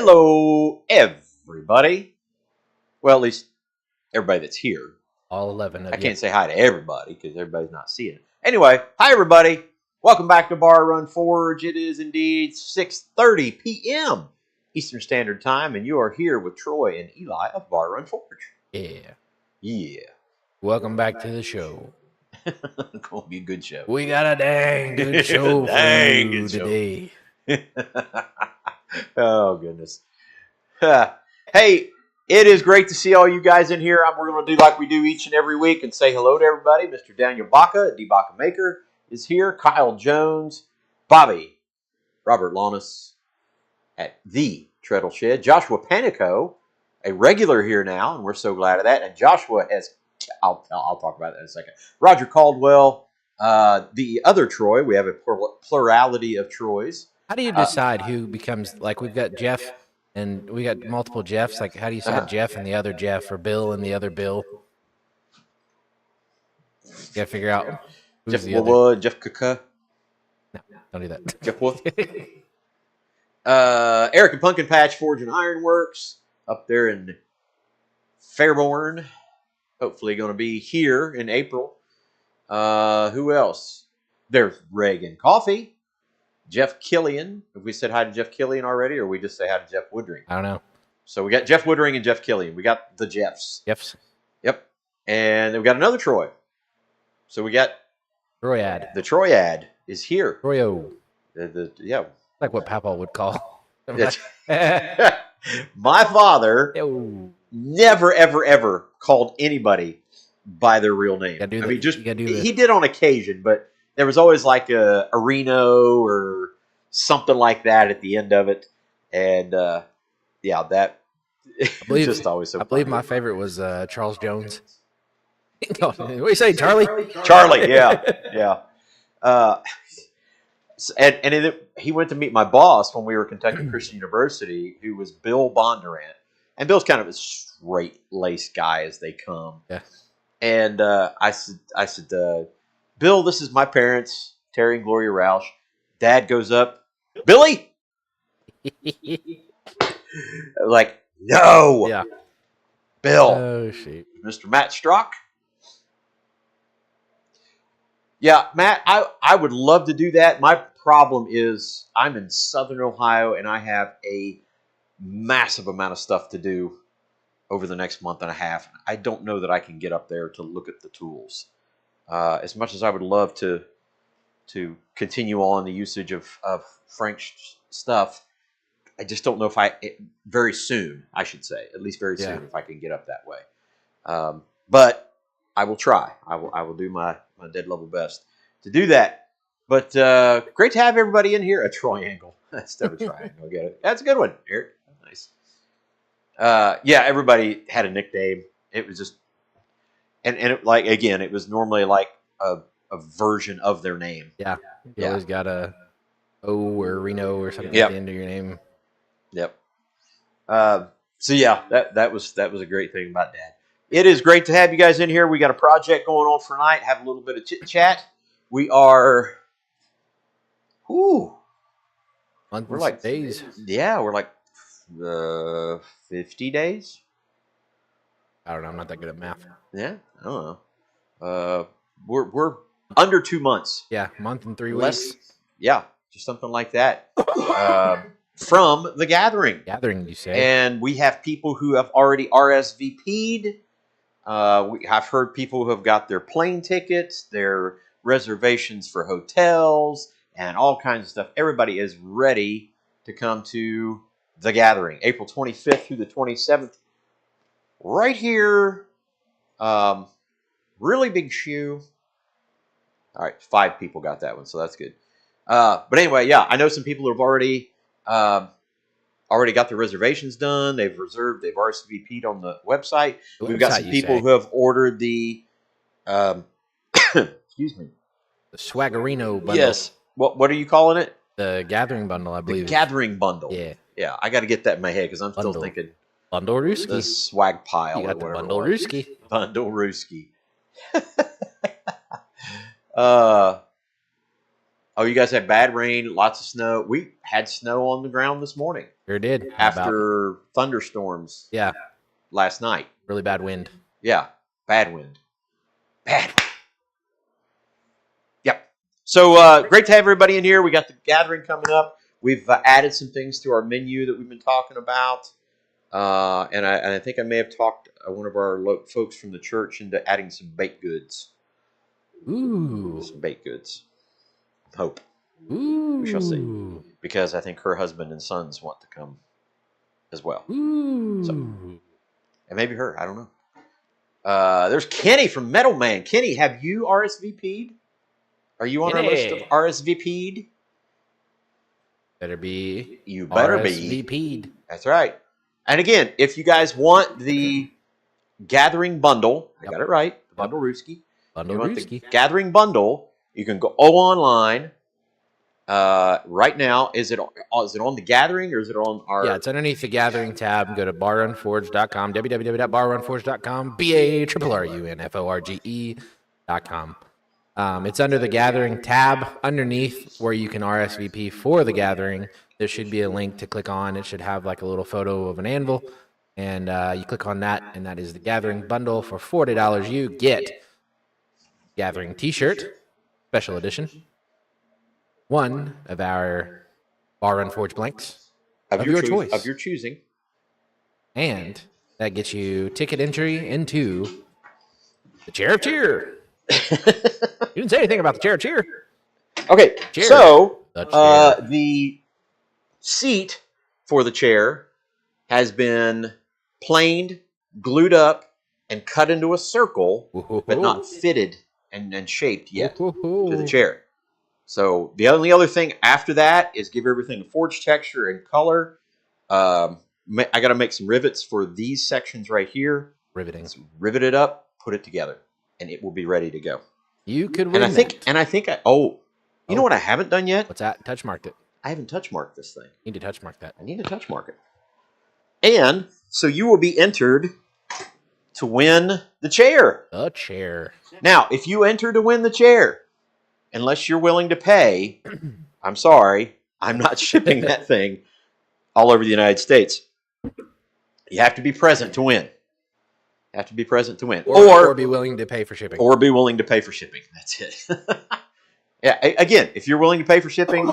Hello, everybody. Well, at least everybody that's here. All 11 of I you. can't say hi to everybody because everybody's not seeing it. Anyway, hi, everybody. Welcome back to Bar Run Forge. It is indeed 6:30 p.m. Eastern Standard Time, and you are here with Troy and Eli of Bar Run Forge. Yeah. Yeah. Welcome back to the show. It's going to be a good show. We got a dang good show for you today. Oh, goodness. Hey, it is great to see all you guys in here. We're going to do like we do each and every week and say hello to everybody. Mr. Daniel Baca, D. Baca Maker, is here. Kyle Jones, Bobby, Robert Launis at The Treadle Shed, Joshua Panico, a regular here now, and we're so glad of that. And Joshua has, I'll talk about that in a second. Roger Caldwell, the other Troy. We have a plurality of Troys. How do you decide who becomes, like, we've got Jeff and we got multiple Jeffs. Like, how do you decide Jeff and the other Jeff or Bill and the other Bill? You got to figure out who's Jeff the other. Jeff Kaka. No, don't do that. Jeff Wolf. Eric and Pumpkin Patch Forge and Ironworks up there in Fairborn. Hopefully going to be here in April. Who else? There's Reagan Coffee. Jeff Killian. Have we said hi to Jeff Killian already, or we just say hi to Jeff Woodring? I don't know. So we got Jeff Woodring and Jeff Killian. We got the Jeffs. Jeffs. Yep. And then we got another Troy. So we got Troyad. the Troyad is here. Troyo. Yeah. Like what Papa would call. My father Yo. never, ever, ever called anybody by their real name. I mean, just he did on occasion, but there was always like a Reno or something like that at the end of it, and yeah, that just always so. I believe my favorite was Charles Jones. What do you say, Charlie? Charlie, yeah. And he went to meet my boss when we were at Kentucky Christian University, who was Bill Bondurant. And Bill's kind of a straight-laced guy as they come. Yeah. And I said, Bill, this is my parents, Terry and Gloria Roush. Dad goes up, Billy? Like, no. Yeah. Bill. Oh, shit. Mr. Matt Strock. Yeah, Matt, I would love to do that. My problem is I'm in Southern Ohio, and I have a massive amount of stuff to do over the next month and a half. I don't know that I can get up there to look at the tools. As much as I would love to continue on the usage of Frank's stuff, I just don't know if very soon, I should say, at least very soon, if I can get up that way. But I will try. I will do my dead level best to do that. But great to have everybody in here. A triangle. Instead of a triangle. Get it? That's a good one, Eric. Nice. Yeah, everybody had a nickname. It was just, and it, like, again, it was normally like a version of their name. Yeah. You always got a O or Reno or something at the end of your name. Yep. So yeah, that was a great thing about Dad. It is great to have you guys in here. We got a project going on for tonight. Have a little bit of chit chat. We are, we're like days. Yeah, we're like 50 days. I don't know. I'm not that good at math. Yeah, I don't know. We're under 2 months. Yeah, month and 3 weeks. Yeah, just something like that. From the gathering. Gathering, you say? And we have people who have already RSVP'd. I've heard people who have got their plane tickets, their reservations for hotels, and all kinds of stuff. Everybody is ready to come to the gathering, April 25th through the 27th, right here. Really big shoe. All right, 5 people got that one, so that's good. But anyway, yeah, I know some people who have already got their reservations done. They've reserved. They've RSVP'd on the website. We've got some people who have ordered the excuse me, the Swaggerino bundle. Yes. What are you calling it? The gathering bundle, I believe. The gathering bundle. Yeah. I got to get that in my head because I'm still thinking Bundle Rooski. The swag pile. You got the Bundle Rooski. Bundle Rooski. Oh, you guys had bad rain, lots of snow. We had snow on the ground this morning Sure did. How about? after thunderstorms Yeah, last night. really bad wind. Yeah, bad wind. Bad. Yep. So great to have everybody in here. We got the gathering coming up. We've added some things to our menu that we've been talking about. And I think I may have talked one of our folks from the church into adding some baked goods. Ooh. Some baked goods. Hope. Ooh. We shall see. Because I think her husband and sons want to come as well. Ooh. So, and maybe her. I don't know. There's Kenny from Metal Man. Kenny, have you RSVP'd? Are you on our list of RSVP'd? Better be. You better RSVP'd. be. That's right. And again, if you guys want the Gathering Bundle, I got it right, the Bundle Rooski. Bundle Rooski. Gathering Bundle, you can go online. Right now, is it on the Gathering or is it on our? Yeah, it's underneath the Gathering tab. Go to barrunforge.com, www.barrunforge.com, BARRUNFORGE.com. It's under the Gathering tab underneath where you can RSVP for the Gathering. There should be a link to click on. It should have like a little photo of an anvil, and you click on that, and that is the Gathering Bundle. For $40, you get Gathering T-shirt, special edition, one of our Bar Run Forge blanks of your choice, of your choosing, and that gets you ticket entry into the Chair of Cheer. You didn't say anything about the Chair of Cheer. Okay, Chair. so The the seat for the chair has been planed, glued up, and cut into a circle, but not fitted and shaped yet to the chair. So the only other thing after that is give everything a forged texture and color. I got to make some rivets for these sections right here. Riveting. Let's rivet it up, put it together, and it will be ready to go. You could win. And I think you know what I haven't done yet? What's that? Touch marked it. I haven't touch marked this thing. You need to touch mark that. I need to touch mark it. And so you will be entered to win the chair. The chair. Now, if you enter to win the chair, unless you're willing to pay, I'm sorry, I'm not shipping that thing all over the United States. You have to be present to win. You have to be present to win. Or be willing to pay for shipping. Or be willing to pay for shipping. That's it. Yeah, again, if you're willing to pay for shipping,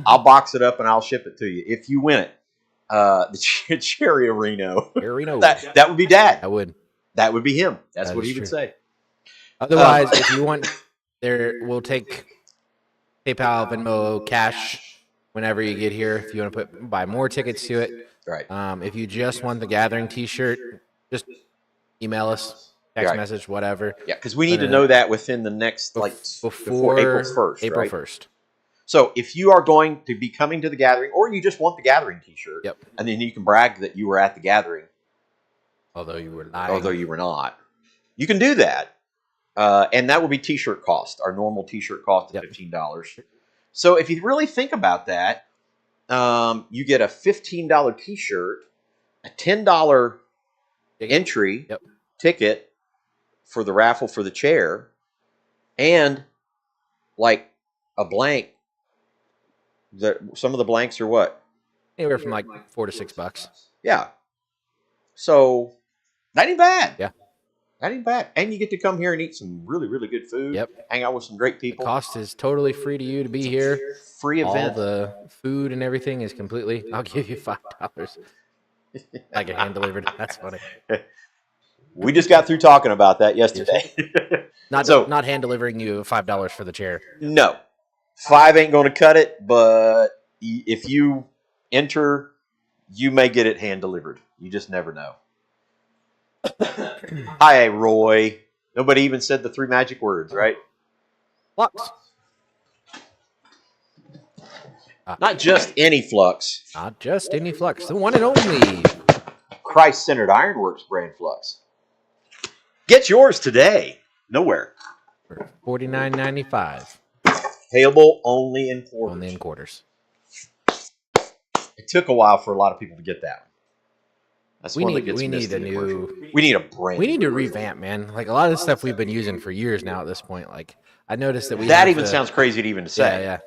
I'll box it up and I'll ship it to you. If you win it, the Cherry Reno. That would be Dad. That would be him. That's what he would say. Otherwise, if you want, we'll take PayPal, Venmo, cash whenever you get here. If you want to buy more tickets to it, right? If you just want the Gathering T-shirt, just email us. Text message, whatever. Yeah, because we need to know that within the next, before April 1st. April 1st. So if you are going to be coming to the Gathering, or you just want the Gathering T-shirt, and then you can brag that you were at the Gathering, although you were lying. Although you were not, you can do that, and that will be T-shirt cost. Our normal T-shirt cost is $15. So if you really think about that, you get a $15 T-shirt, a $10 entry ticket for the raffle for the chair, and like a blank. Some of the blanks are what? Anywhere from like $4 to $6. Yeah. So that ain't bad. Yeah. That ain't bad. And you get to come here and eat some really, really good food. Yep. Hang out with some great people. The cost is totally free to you to be here. Free event. All the food and everything is completely. I'll give you $5. Like a hand delivered. That's funny. We just got through talking about that yesterday. Not hand delivering you $5 for the chair. No, $5 ain't going to cut it. But if you enter, you may get it hand delivered. You just never know. Hi, Roy. Nobody even said the 3 magic words, right? Flux. Not just any flux. Not just any flux. The one and only Christ-centered Ironworks brand flux. Get yours today. Nowhere. For $49.95. Payable only in quarters. Only in quarters. It took a while for a lot of people to get that one. That's we one need, that gets we missed need a in the new. commercial. We need a brand. We need to revamp, man. Like a lot of the stuff we've been using for years now. At this point, like I noticed that that even sounds crazy to even say. Yeah.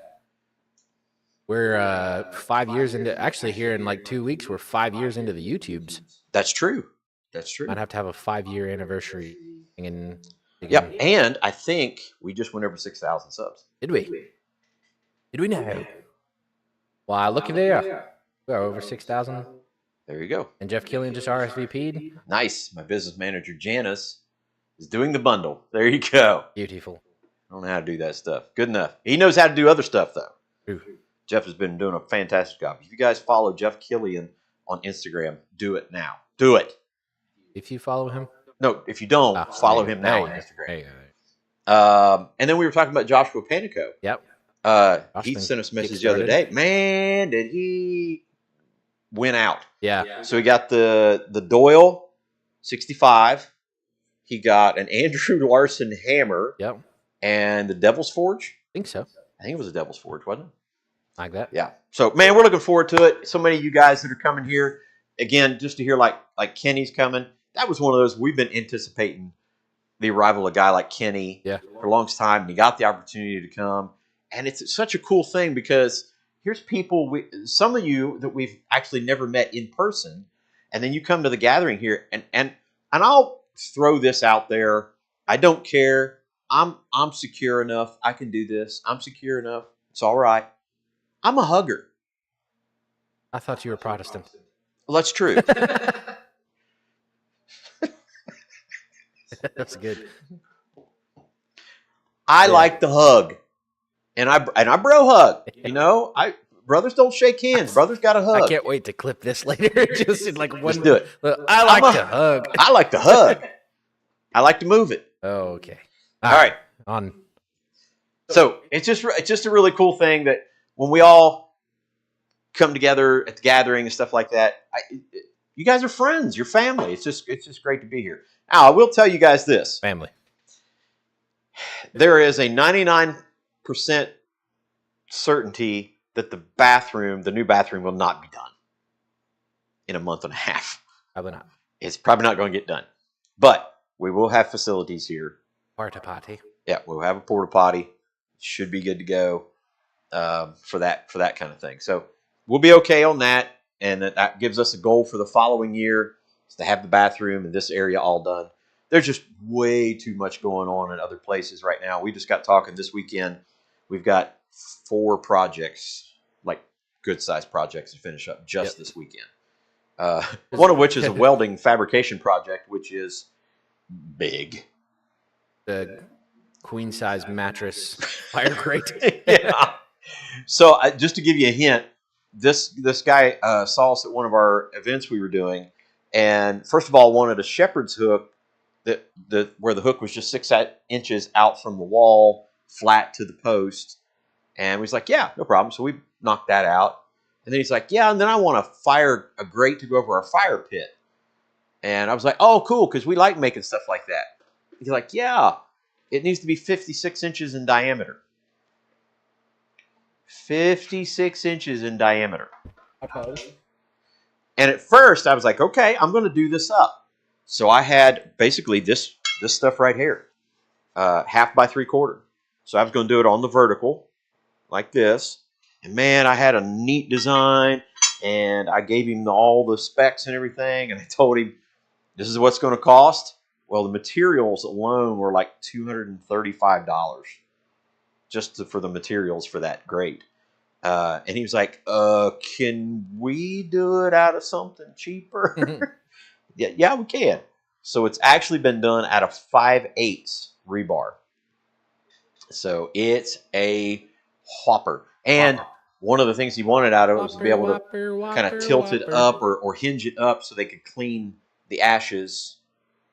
We're 5 years into. Actually, here in like 2 weeks, we're 5 years into the YouTubes. That's true. That's true. Might have to have a 5-year anniversary thing. And Yep. And I think we just went over 6,000 subs. did we? Did we know? Why, looky there. We are over 6,000. There you go. And Jeff Killian just RSVP'd. Nice. My business manager, Janice, is doing the bundle. There you go. Beautiful. I don't know how to do that stuff. Good enough. He knows how to do other stuff, though. True. Jeff has been doing a fantastic job. If you guys follow Jeff Killian on Instagram, do it now. Do it. If you follow him? No, if you don't, follow him now on Instagram. And then we were talking about Joshua Panico. Yep. He sent us a message the other day. Man, did he win out. Yeah. So he got the Doyle 65. He got an Andrew Larson hammer. Yep. And the Devil's Forge. I think so. I think it was a Devil's Forge, wasn't it? Like that. Yeah. So, man, we're looking forward to it. So many of you guys that are coming here. Again, just to hear like Kenny's coming. That was one of those, we've been anticipating the arrival of a guy like Kenny for a long time. And he got the opportunity to come. And it's such a cool thing because here's people, some of you that we've actually never met in person. And then you come to the gathering here. And I'll throw this out there. I don't care. I'm secure enough. I can do this. I'm secure enough. It's all right. I'm a hugger. I thought you were Protestant. Well, that's true. That's good. I like to hug, and I bro hug. You know, brothers don't shake hands. Brothers got to hug. I can't wait to clip this later. Just in like one. Let's do it. I like to hug. I like to hug. I like to move it. Oh, okay. All right. On. So it's just a really cool thing that when we all come together at the gathering and stuff like that, you guys are friends. You're family. It's just great to be here. Now, I will tell you guys this. Family. There is a 99% certainty that the new bathroom will not be done in a month and a half. Probably not. It's probably not going to get done. But we will have facilities here. Porta potty. Yeah, we'll have a porta potty. Should be good to go for that kind of thing. So we'll be okay on that. And that gives us a goal for the following year is to have the bathroom in this area all done. There's just way too much going on in other places right now. We just got talking this weekend. We've got 4 projects, like good-sized projects to finish up just this weekend. One of which is a welding fabrication project, which is big. The queen-size mattress fire crate. Yeah. So just to give you a hint, this guy saw us at one of our events we were doing, and first of all wanted a shepherd's hook where the hook was just 6 inches out from the wall, flat to the post. And we was like, yeah, no problem. So we knocked that out. And then he's like, yeah, and then I want a grate to go over our fire pit. And I was like, oh, cool, because we like making stuff like that. He's like, yeah, it needs to be 56 inches in diameter. 56 inches in diameter. Okay. And at first, I was like, okay, I'm going to do this up. So I had basically this stuff right here, 1/2 by 3/4. So I was going to do it on the vertical, like this. And man, I had a neat design, and I gave him all the specs and everything. And I told him, this is what's going to cost. Well, the materials alone were like $235 just for the materials for that grate. And he was like, can we do it out of something cheaper? Yeah, we can. So it's actually been done out of 5/8 rebar. So it's a whopper. And one of the things he wanted out of it was to be able to kind of tilt it up or hinge it up so they could clean the ashes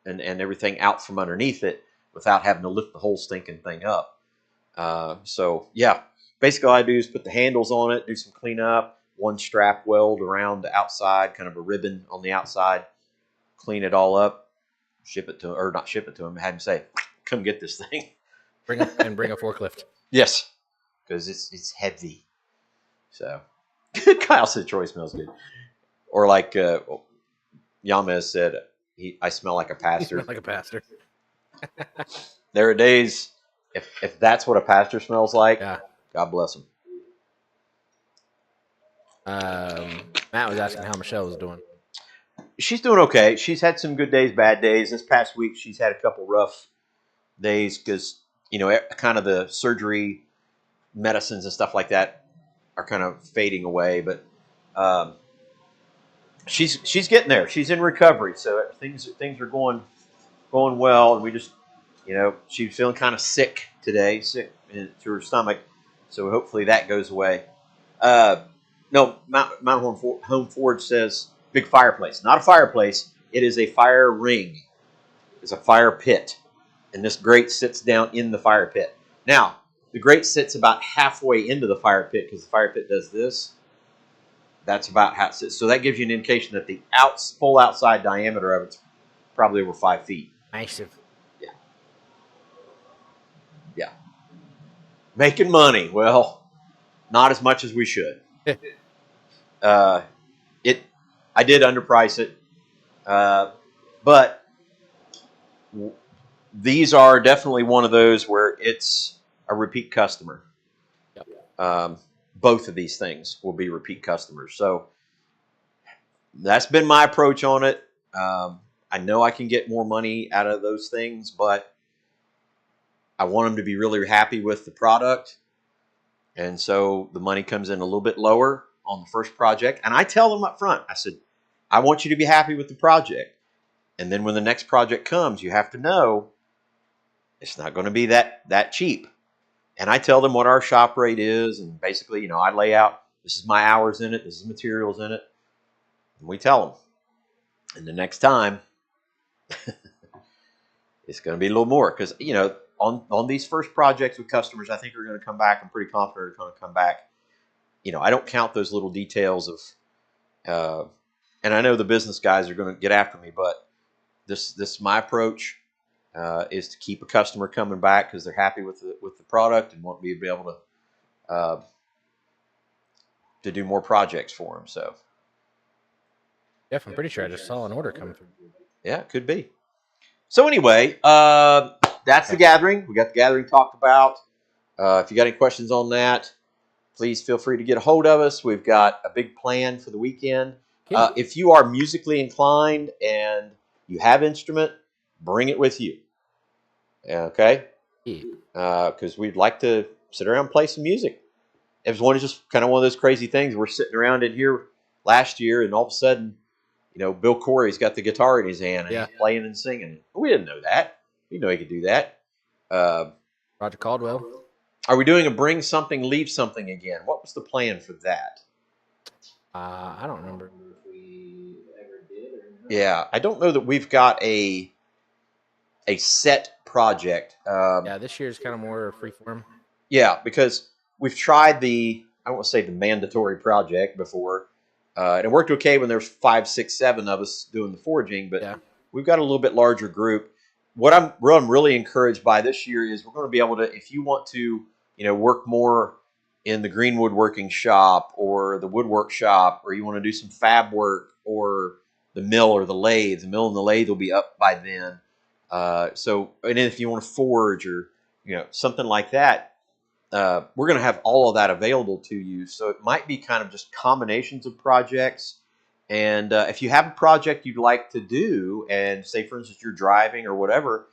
and everything out from underneath it without having to lift the whole stinking thing up. So, yeah, basically all I do is put the handles on it, do some cleanup, 1 strap weld around the outside, kind of a ribbon on the outside, clean it all up, ship it to him, or not ship it to him, have him say, come get this thing. Bring a forklift. Yes, because it's heavy. So, Kyle said Troy smells good. Or like Yamez said, I smell like a pastor. Like a pastor. There are days, if that's what a pastor smells like, yeah. God bless him. Matt was asking how Michelle was doing. She's doing okay. She's had some good days, bad days. This past week, she's had a couple rough days because kind of the surgery medicines and stuff like that are kind of fading away. But um, she's getting there. She's in recovery, so things are going well. And we just she's feeling kind of sick today, sick to her stomach. So hopefully that goes away. No, Mount Home Forge says big fireplace. Not a fireplace. It is a fire ring. It's a fire pit. And this grate sits down in the fire pit. Now, the grate sits about halfway into the fire pit because the fire pit does this. That's about how it sits. So that gives you an indication that the full outside diameter of it's probably over 5 feet. Massive. Yeah. Yeah. Making money. Well, not as much as we should. I did underprice it, but these are definitely one of those where it's a repeat customer. Yep. Both of these things will be repeat customers. So that's been my approach on it. I know I can get more money out of those things, but I want them to be really happy with the product. And so the money comes in a little bit lower on the first project. And I tell them up front, I said, I want you to be happy with the project. And then when the next project comes, you have to know it's not going to be that cheap. And I tell them what our shop rate is. And basically, I lay out, this is my hours in it. This is materials in it. And we tell them. And the next time, it's going to be a little more. Because, on these first projects with customers, I think are going to come back. I'm pretty confident they're going to come back. I don't count those little details of, and I know the business guys are going to get after me, but this my approach is to keep a customer coming back because they're happy with the product and want me to be able to do more projects for them. So, Jeff, I'm pretty sure I just saw an order come through. Yeah, it could be. So anyway, that's the gathering. We got the gathering talked about. If you got any questions on that, please feel free to get a hold of us. We've got a big plan for the weekend. If you are musically inclined and you have instrument, bring it with you. Okay? Because we'd like to sit around and play some music. It was just kind of one of those crazy things. We're sitting around in here last year, and all of a sudden, Bill Corey's got the guitar in his hand and he's playing and singing. We didn't know that. We didn't know he could do that. Roger Caldwell. Are we doing a bring something, leave something again? What was the plan for that? I don't remember if we ever did or not. Yeah, I don't know that we've got a set project. This year is kind of more freeform. Yeah, because we've tried I don't want to say the mandatory project before, and it worked okay when there's 5, 6, 7 of us doing the forging, but we've got a little bit larger group. What I'm really encouraged by this year is we're going to be able to, if you want to, work more in the green woodworking shop or the woodwork shop, or you want to do some fab work or the mill or the lathe. The mill and the lathe will be up by then. And then if you want to forge or something like that, we're going to have all of that available to you. So it might be kind of just combinations of projects. And if you have a project you'd like to do, and say, for instance, you're driving or whatever,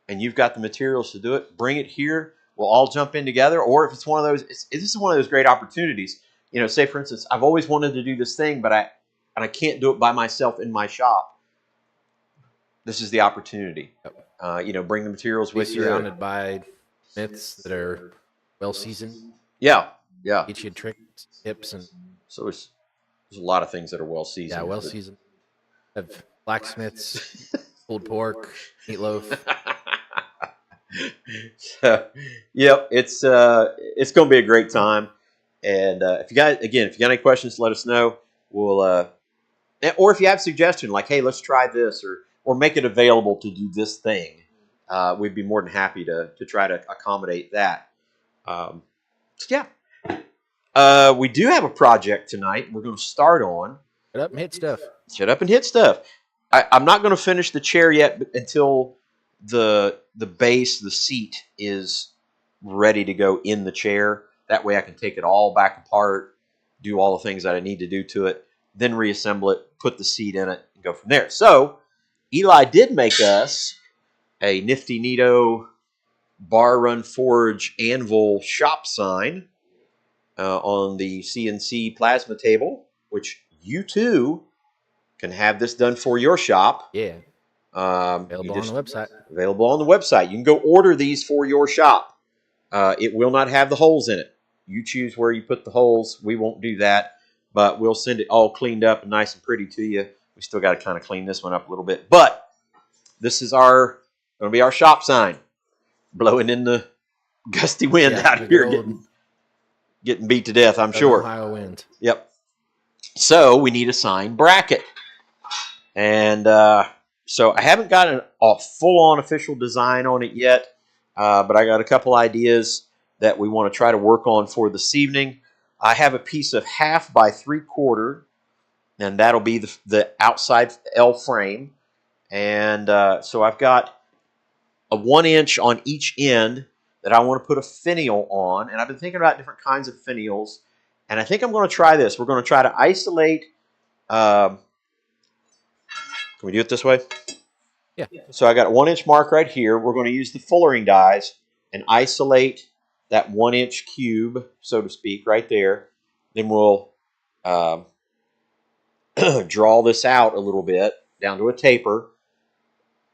and you've got the materials to do it, bring it here. We'll all jump in together. Or if it's one of those, this is one of those great opportunities. Say, for instance, I've always wanted to do this thing, but I can't do it by myself in my shop. This is the opportunity. Bring the materials with you. Surrounded by smiths that are well seasoned. Yeah. Teach you tricks, tips, and so there's a lot of things that are well seasoned. Yeah, well seasoned. Have blacksmiths, pulled pork, meatloaf. So, yep, it's going to be a great time. And if you got any questions, let us know. We'll or if you have suggestion like, hey, let's try this, or make it available to do this thing, we'd be more than happy to try to accommodate that. We do have a project tonight we're going to start on. Shut up and hit stuff. Shut up and hit stuff. I'm not going to finish the chair yet until the base, the seat, is ready to go in the chair. That way I can take it all back apart, do all the things that I need to do to it, then reassemble it, put the seat in it, and go from there. So Eli did make us a nifty neato Bar Run Forge anvil shop sign on the CNC plasma table, which you too can have this done for your shop. Yeah. Available on the website. Available on the website. You can go order these for your shop. It will not have the holes in it. You choose where you put the holes. We won't do that, but we'll send it all cleaned up and nice and pretty to you. We still got to kind of clean this one up a little bit, but this is going to be our shop sign, blowing in the gusty wind out here, getting beat to death, I'm sure. Ohio wind. Yep. So we need a sign bracket, and so I haven't gotten a full-on official design on it yet, but I got a couple ideas that we want to try to work on for this evening. I have a piece of 1/2 by 3/4, and that'll be the outside L frame. And so I've got a 1-inch on each end that I want to put a finial on. And I've been thinking about different kinds of finials. And I think I'm going to try this. We're going to try to isolate. Can we do it this way? Yeah. So I got a 1-inch mark right here. We're going to use the fullering dies and isolate that 1-inch cube, so to speak, right there. Then we'll draw this out a little bit down to a taper.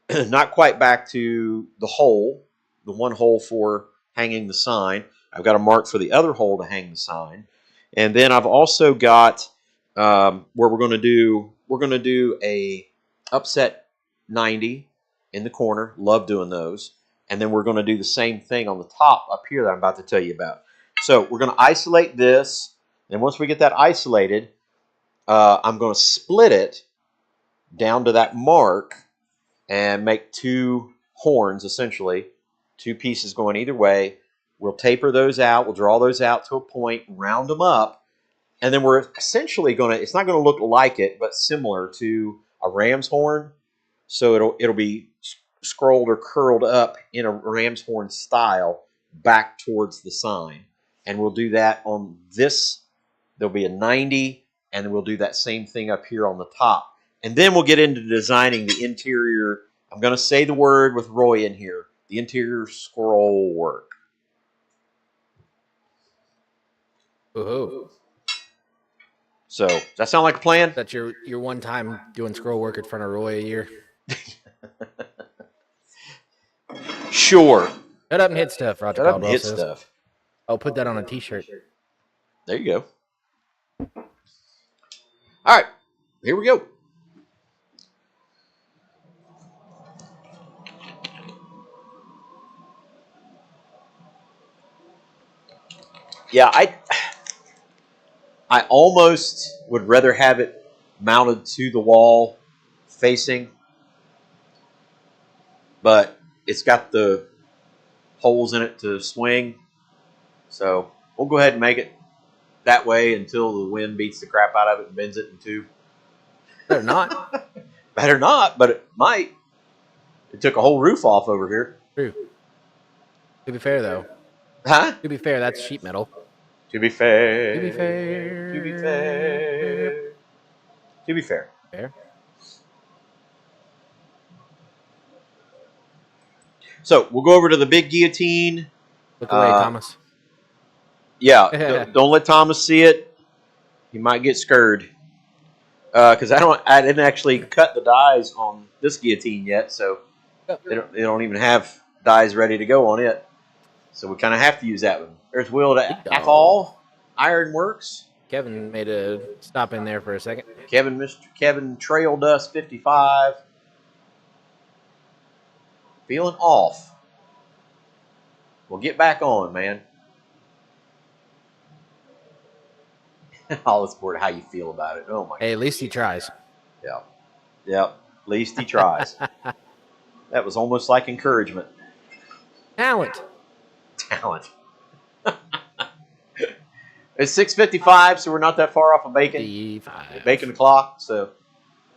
Not quite back to the hole, the one hole for hanging the sign. I've got a mark for the other hole to hang the sign. And then I've also got where we're going to do a upset 90 in the corner. Love doing those. And then we're going to do the same thing on the top up here that I'm about to tell you about. So we're going to isolate this. And once we get that isolated, I'm going to split it down to that mark and make 2 horns, essentially, 2 pieces going either way. We'll taper those out. We'll draw those out to a point, round them up, and then we're essentially going to, it's not going to look like it, but similar to a ram's horn. So it'll be scrolled or curled up in a ram's horn style back towards the sign. And we'll do that on this. There'll be a 90, and then we'll do that same thing up here on the top. And then we'll get into designing the interior. I'm going to say the word with Roy in here. The interior scroll work. Woohoo. So, does that sound like a plan? That's your one time doing scroll work in front of Roy a year. Sure. Shut up and hit stuff, Roger Shut up and Caldwell hit says. stuff. I'll put that on a t-shirt. There you go. All right. Here we go. Yeah, I almost would rather have it mounted to the wall facing, but it's got the holes in it to swing. So we'll go ahead and make it that way until the wind beats the crap out of it and bends it in 2. Better not. Better not, but it might. It took a whole roof off over here. True. To be fair, though. Huh? To be fair, that's sheet metal. To be fair. To be fair. To be fair. To be fair. Fair. So we'll go over to the big guillotine. Look away, Thomas. Yeah, don't let Thomas see it. He might get scared. Because I didn't actually cut the dies on this guillotine yet, so they don't even have dies ready to go on it. So we kind of have to use that one. There's Will to Ackall Ironworks. Kevin made a stop in there for a second. Mr. Kevin Trail Dust 55. Feeling off. We'll get back on, man. All it's bored how you feel about it. Oh my God. Hey, at least he tries. Yeah. Yep. At least he tries. That was almost like encouragement. Talent. It's 6:55, so we're not that far off of bacon. Bacon the clock, so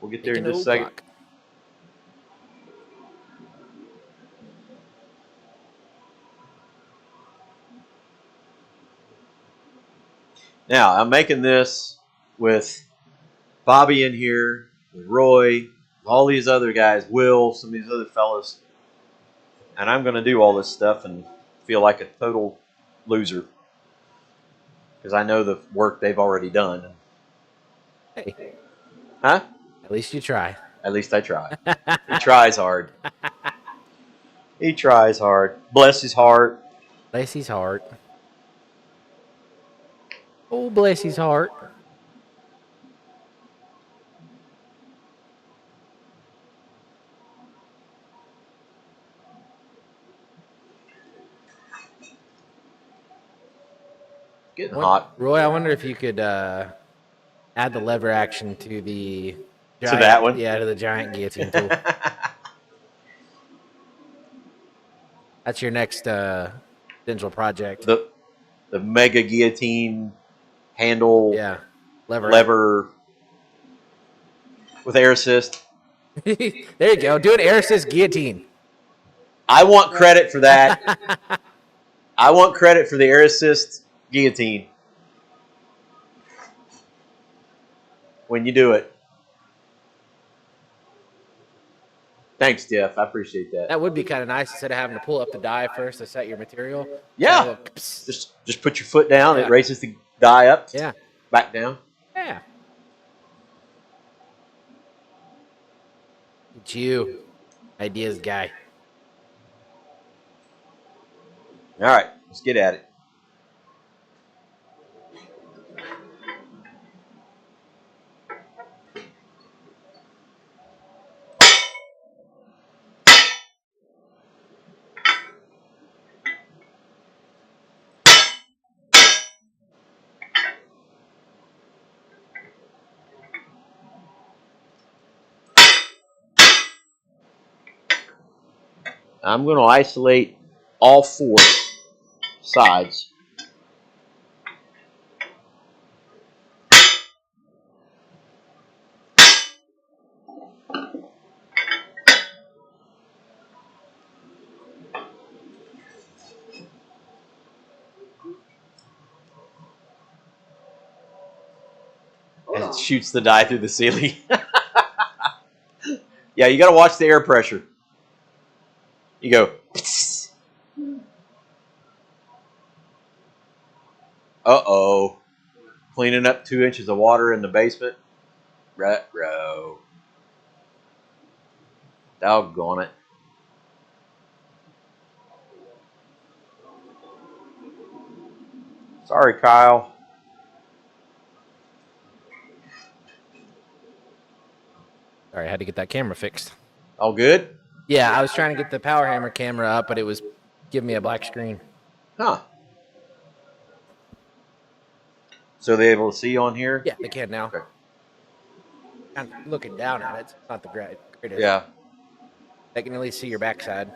we'll get there in just a second. Clock. Now, I'm making this with Bobby in here, with Roy, all these other guys, Will, some of these other fellas. And I'm going to do all this stuff and feel like a total loser because I know the work they've already done. Hey, Huh? at least you try. At least I try. He tries hard. He tries hard. Bless his heart. Bless his heart. Oh, bless his heart. Getting hot. Roy, I wonder if you could add the lever action to the To that giant, one? yeah, to the giant guillotine tool. That's your next potential project. The mega guillotine handle Yeah, lever with air assist. there you go. Do an air assist guillotine. I want credit for that. I want credit for the air assist guillotine when you do it. Thanks, Jeff. I appreciate that. That would be kind of nice instead of having to pull up the die first to set your material. Yeah. Just put your foot down. Yeah. It raises the die up. Yeah. Back down. Yeah. It's you. Ideas guy. All right. Let's get at it. I'm going to isolate all 4 sides. As it shoots the die through the ceiling. Yeah, you got to watch the air pressure. You go. Uh-oh. Cleaning up 2 inches of water in the basement. Ruh-roh. Doggone it. Sorry, Kyle. Sorry, I had to get that camera fixed. All good? Yeah, I was trying to get the power hammer camera up, but it was giving me a black screen. Huh. So they able to see on here? Yeah, they can now. Okay. I'm looking down at it. It's not the greatest. Yeah. They can at least see your backside.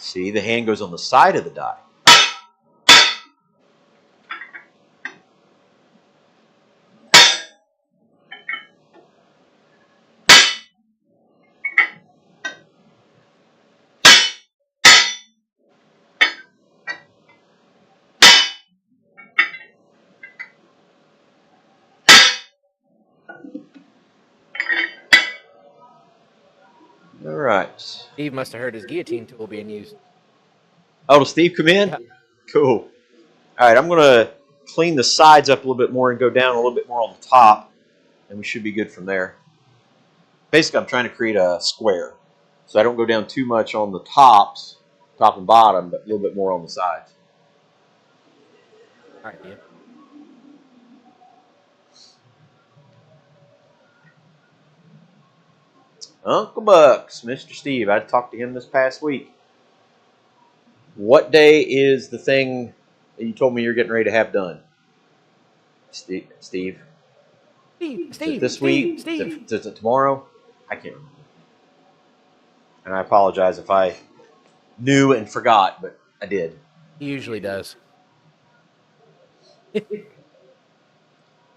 See, the hand goes on the side of the die. All right. Steve must have heard his guillotine tool being used. Oh, does Steve come in? Yeah. Cool. All right, I'm going to clean the sides up a little bit more and go down a little bit more on the top, and we should be good from there. Basically, I'm trying to create a square, so I don't go down too much on the tops, top and bottom, but a little bit more on the sides. All right, dude. Uncle Bucks, Mr. Steve, I talked to him this past week. What day is the thing that you told me you're getting ready to have done? Steve? Is it this week? Is it tomorrow? I can't remember. And I apologize if I knew and forgot, but I did. He usually does.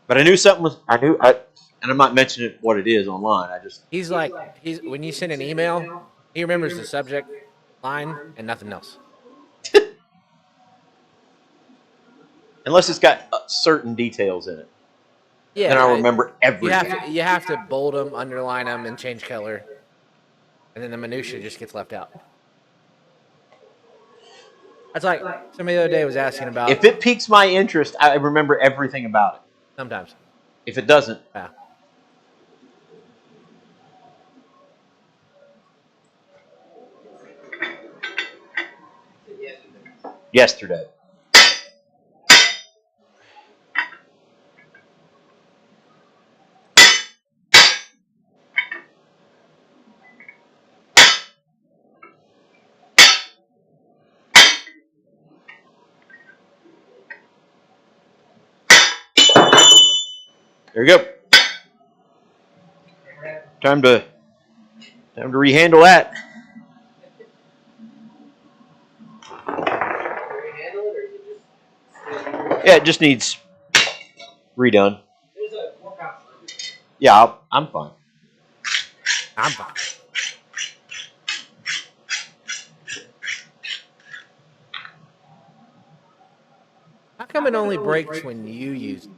But But I knew something was. And I'm not mentioning what it is online. He's when you send an email, he remembers the subject line and nothing else. Unless it's got certain details in it. Yeah, then I'll remember everything. You have to bold them, underline them, and change color, and then the minutia just gets left out. That's like somebody the other day was asking about. If it piques my interest, I remember everything about it. Sometimes. If it doesn't, yeah. Yesterday. There you go. Time to rehandle that. Yeah, it just needs redone. Yeah, I'm fine. I'm fine. How come it only breaks when you use it?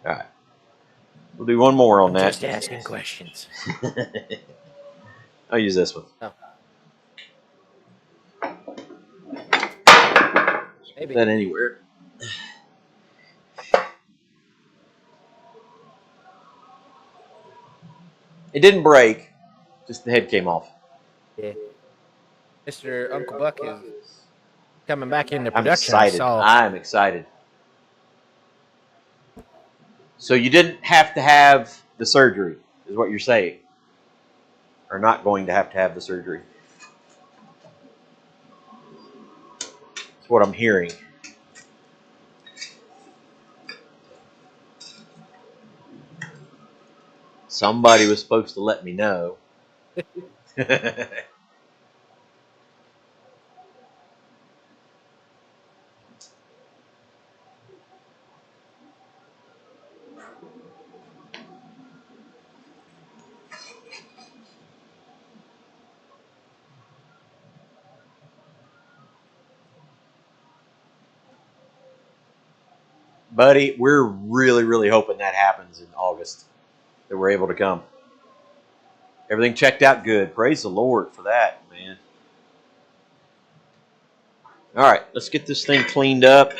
All right. We'll do one more on that. Just asking questions. I'll use this one. Oh. Maybe. Put that anywhere. It didn't break, just the head came off. Yeah. Mr. Uncle Buck is coming back into I'm production. excited. I'm excited. So you didn't have to have the surgery, is what you're saying. Or not going to have the surgery. That's what I'm hearing. Somebody was supposed to let me know. Buddy, we're really, really hoping that happens in August. That we're able to come. Everything checked out good. Praise the Lord for that, man. All right, let's get this thing cleaned up.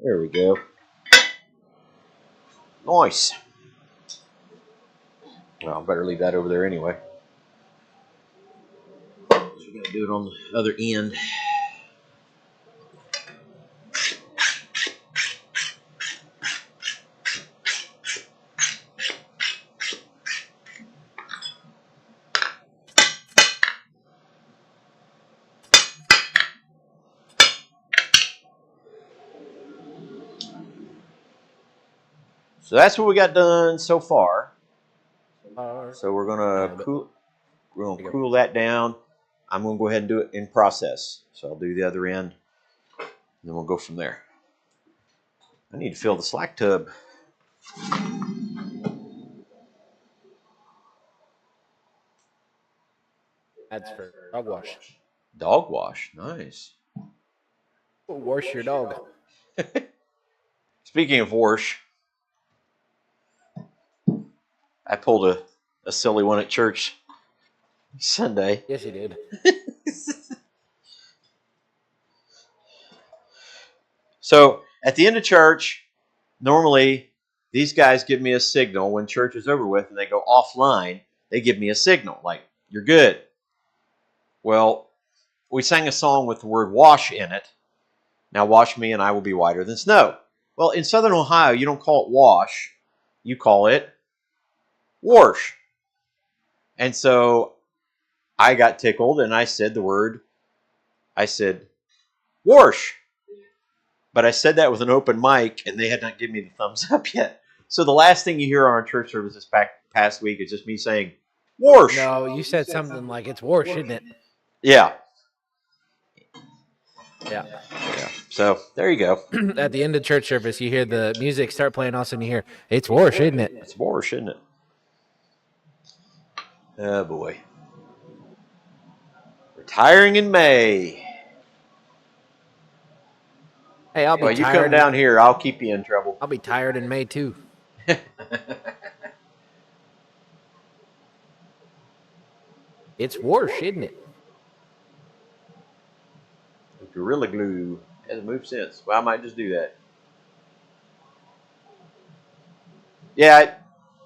There we go. Nice. Well, I better leave that over there anyway. So we're going to do it on the other end. So that's what we got done so far. So we're gonna cool that down. I'm gonna go ahead and do it in process. So I'll do the other end, and then we'll go from there. I need to fill the slack tub. That's for dog wash. Dog wash, nice. Wash your dog. Speaking of wash, I pulled a silly one at church Sunday. Yes, you did. So at the end of church, normally these guys give me a signal when church is over with and they go offline. They give me a signal like, you're good. Well, we sang a song with the word wash in it. Now wash me, and I will be whiter than snow. Well, in Southern Ohio, you don't call it wash, you call it wash. And so I got tickled, and I said the word. I said wash, but I said that with an open mic, and they had not given me the thumbs up yet. So the last thing you hear on our church service this past week is just me saying wash. No, you said something like it's wash, isn't it? Yeah. Yeah. Yeah. So there you go. At the end of church service, you hear the music start playing. All of a sudden, you hear it's wash, isn't it? It's wash, isn't it? Oh boy. Retiring in May. Hey, I'll be Well, you tired. come down here, I'll keep you in trouble. I'll be tired in May too. It's wash, isn't it? Gorilla Glue hasn't moved since. Well, I might just do that. Yeah,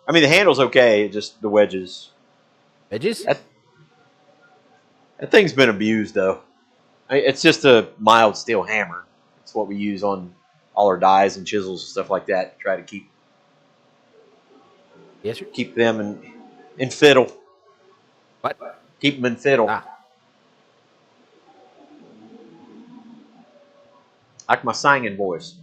I mean the handle's okay. Just the wedges. Edges? That thing's been abused though. It's just a mild steel hammer. It's what we use on all our dies and chisels and stuff like that to try to keep Yes, sir. keep them in fiddle. What? Keep them in fiddle. Like my singing voice.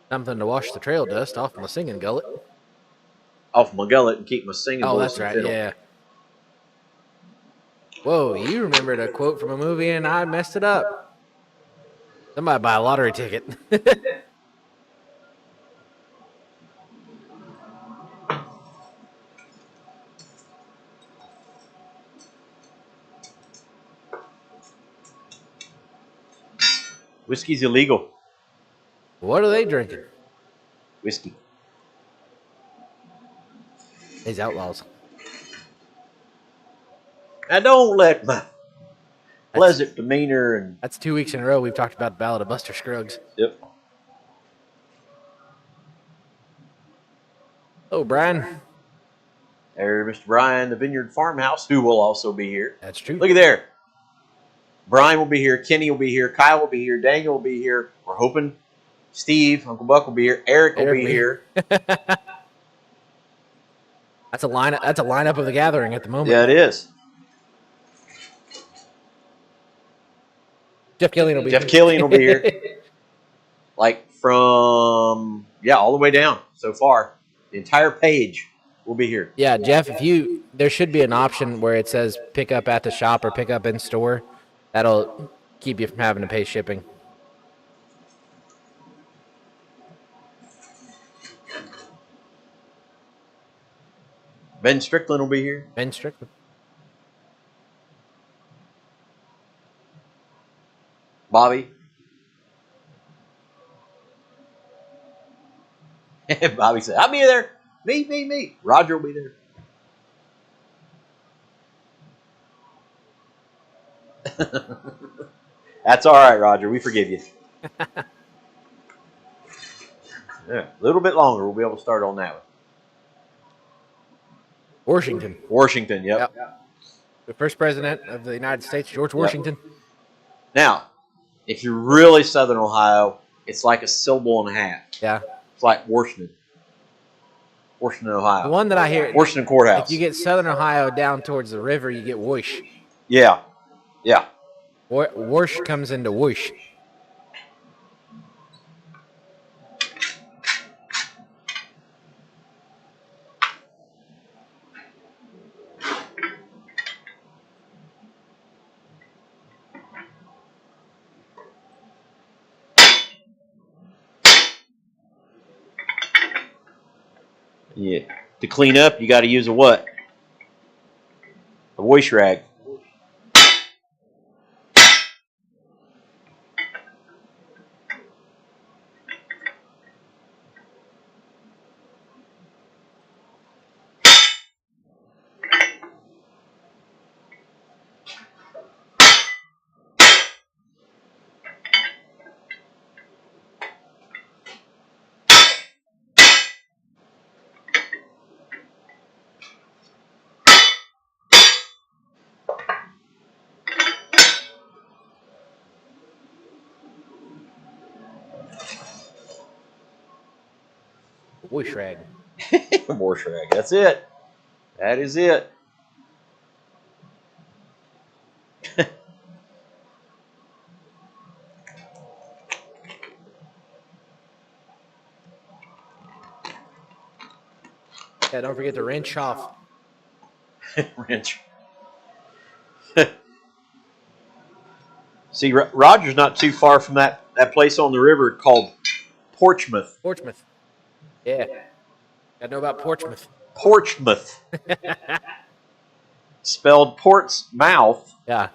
Something to wash the trail dust off my singing gullet. Off my gullet and keep my singing voice. Oh, that's right. Fiddle. Yeah. Whoa, you remembered a quote from a movie and I messed it up. Somebody buy a lottery ticket. Whiskey's illegal. What are they drinking? Whiskey. These outlaws. Now don't let my pleasant demeanor and That's 2 weeks in a row we've talked about the Ballad of Buster Scruggs. Yep. Oh, Brian. There, Mr. Brian, the Vineyard Farmhouse, who will also be here. That's true. Look at there. Brian will be here. Kenny will be here. Kyle will be here. Daniel will be here. We're hoping Steve, Uncle Buck will be here. Eric will be here. That's a lineup. That's a lineup of the gathering at the moment. Yeah, it is. Jeff Killian will be. Jeff Killian will be here. Like from all the way down so far, the entire page will be here. Yeah, Jeff. There should be an option where it says pick up at the shop or pick up in store. That'll keep you from having to pay shipping. Ben Strickland will be here. Ben Strickland. Bobby. Bobby said, I'll be there. Me. Roger will be there. That's all right, Roger. We forgive you. Yeah, a little bit longer. We'll be able to start on that one. Washington, yep. The first president of the United States, George Washington. Now, if you're really Southern Ohio, it's like a syllable and a half. Yeah. It's like Washington, Ohio. The one that I hear. Washington Courthouse. If you get Southern Ohio down towards the river, you get whoosh. Yeah. Whoosh comes into whoosh. Yeah. To clean up, you got to use a what? A wash rag. Whoosh rag. Wash rag. That's it. That is it. Yeah, don't forget to wrench off. Wrench. See, Roger's not too far from that place on the river called Portsmouth. Portsmouth. Yeah. Gotta know about Portsmouth. Portsmouth. Spelled Port's mouth, Yeah.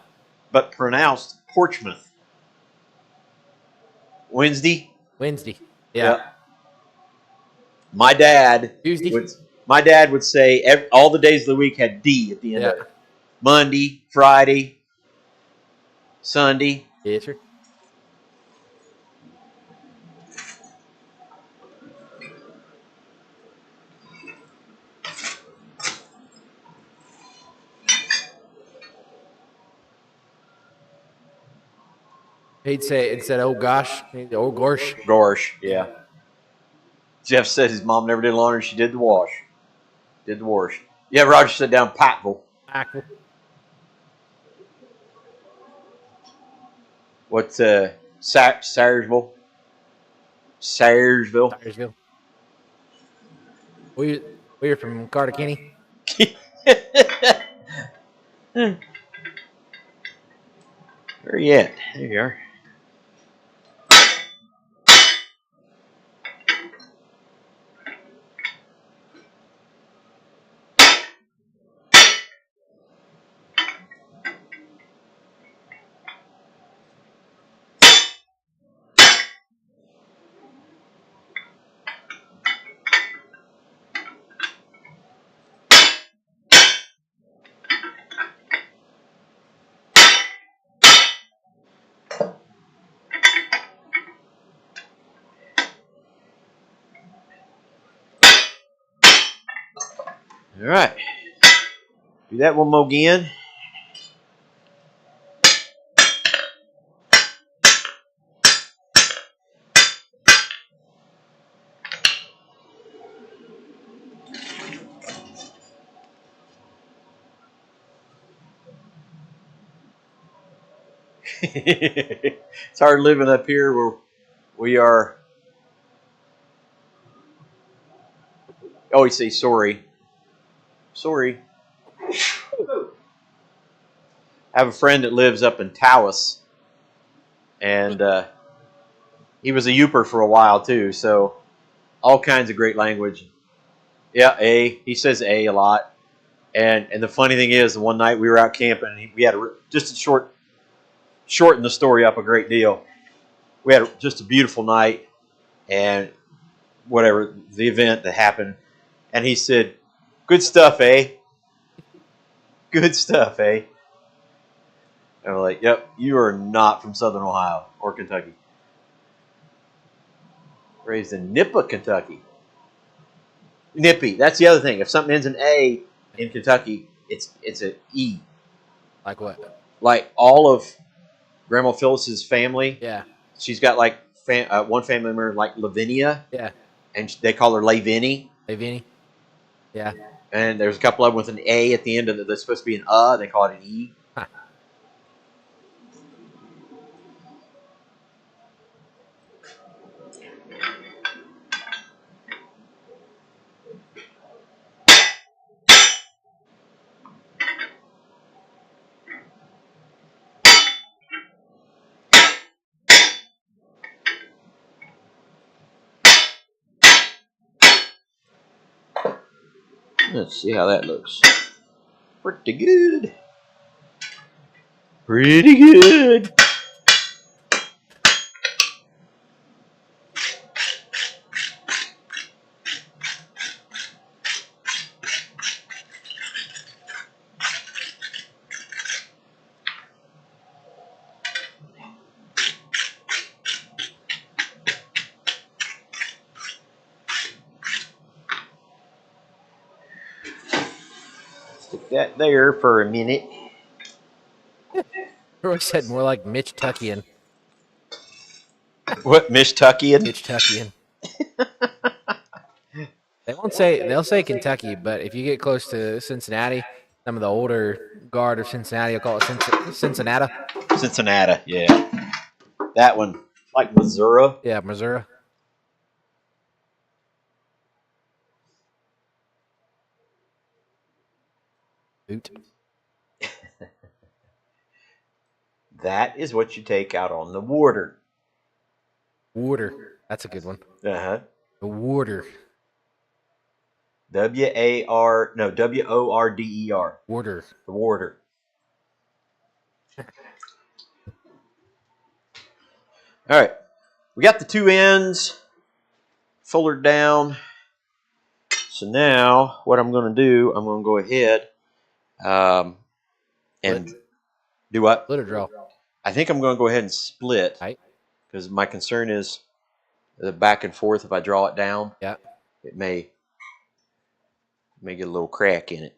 but pronounced Portsmouth. Wednesday. Yeah. My dad Tuesday. would say all the days of the week had D at the end of it. Monday, Friday, Sunday. Yes, sir. He'd say instead, oh gosh, oh gosh. Gorsh, yeah. Jeff said his mom never did laundry. She did the wash. Did the wash. Yeah, Roger said down Pikeville. What's Sayersville? Sayersville. We're from Carter Kenny. Where you at? There you are. All right. Do that one more again. It's hard living up here where we are. Always say sorry. Sorry. I have a friend that lives up in Taos, and he was a Youper for a while too. So all kinds of great language. Yeah, A. He says A lot. And the funny thing is, one night we were out camping, and we had just a shorten the story up a great deal. We had just a beautiful night, and whatever the event that happened, and he said, "Good stuff, eh? Good stuff, eh?" And I'm like, "Yep, you are not from Southern Ohio or Kentucky. Raised in Nippa, Kentucky. Nippy. That's the other thing. If something ends in A in Kentucky, it's an E. Like what? Like all of Grandma Phyllis's family. Yeah. She's got like one family member like Lavinia. Yeah. And they call her Lavini. Lavini. Yeah. And there's a couple of them with an A at the end of it that's supposed to be an They call it an E. Huh. Let's see how that looks. Pretty good. Pretty good. Stick that there for a minute. Roy said more like Mitch Tuckian. What, Mish Tuckian? Mitch Tuckian. They'll say Kentucky, but if you get close to Cincinnati, some of the older guard of Cincinnati will call it Cincinnati. Cincinnati, yeah. That one, like Missouri. Yeah, Missouri. Boot. That is what you take out on the water. Water. That's a good one. Uh-huh. The water. W-O-R-D-E-R. Water. The water. All right. We got the two ends fullered down. So now what I'm going to do, I'm going to go ahead and do what? Split or draw. I think I'm going to go ahead and split. Right. Because my concern is the back and forth. If I draw it down, Yeah. it may get a little crack in it.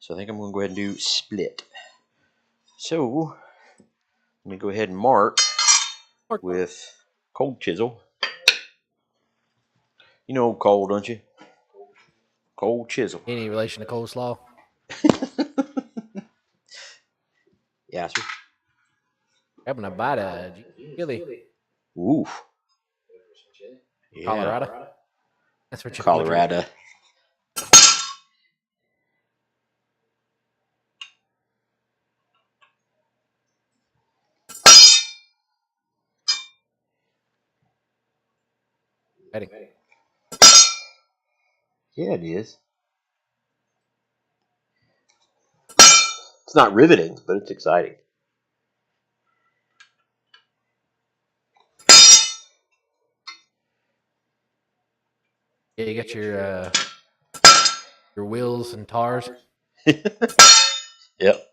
So I think I'm going to go ahead and do split. So let me go ahead and mark with cold chisel. You know cold, don't you? Cold chisel. Any relation to coleslaw? Yeah, sir. Having a bite of chili. Oof. Yeah. Colorado. That's what you Colorado. Ready. Yeah, it is. It's not riveting, but it's exciting. Yeah, you got your wheels and tars. Yep.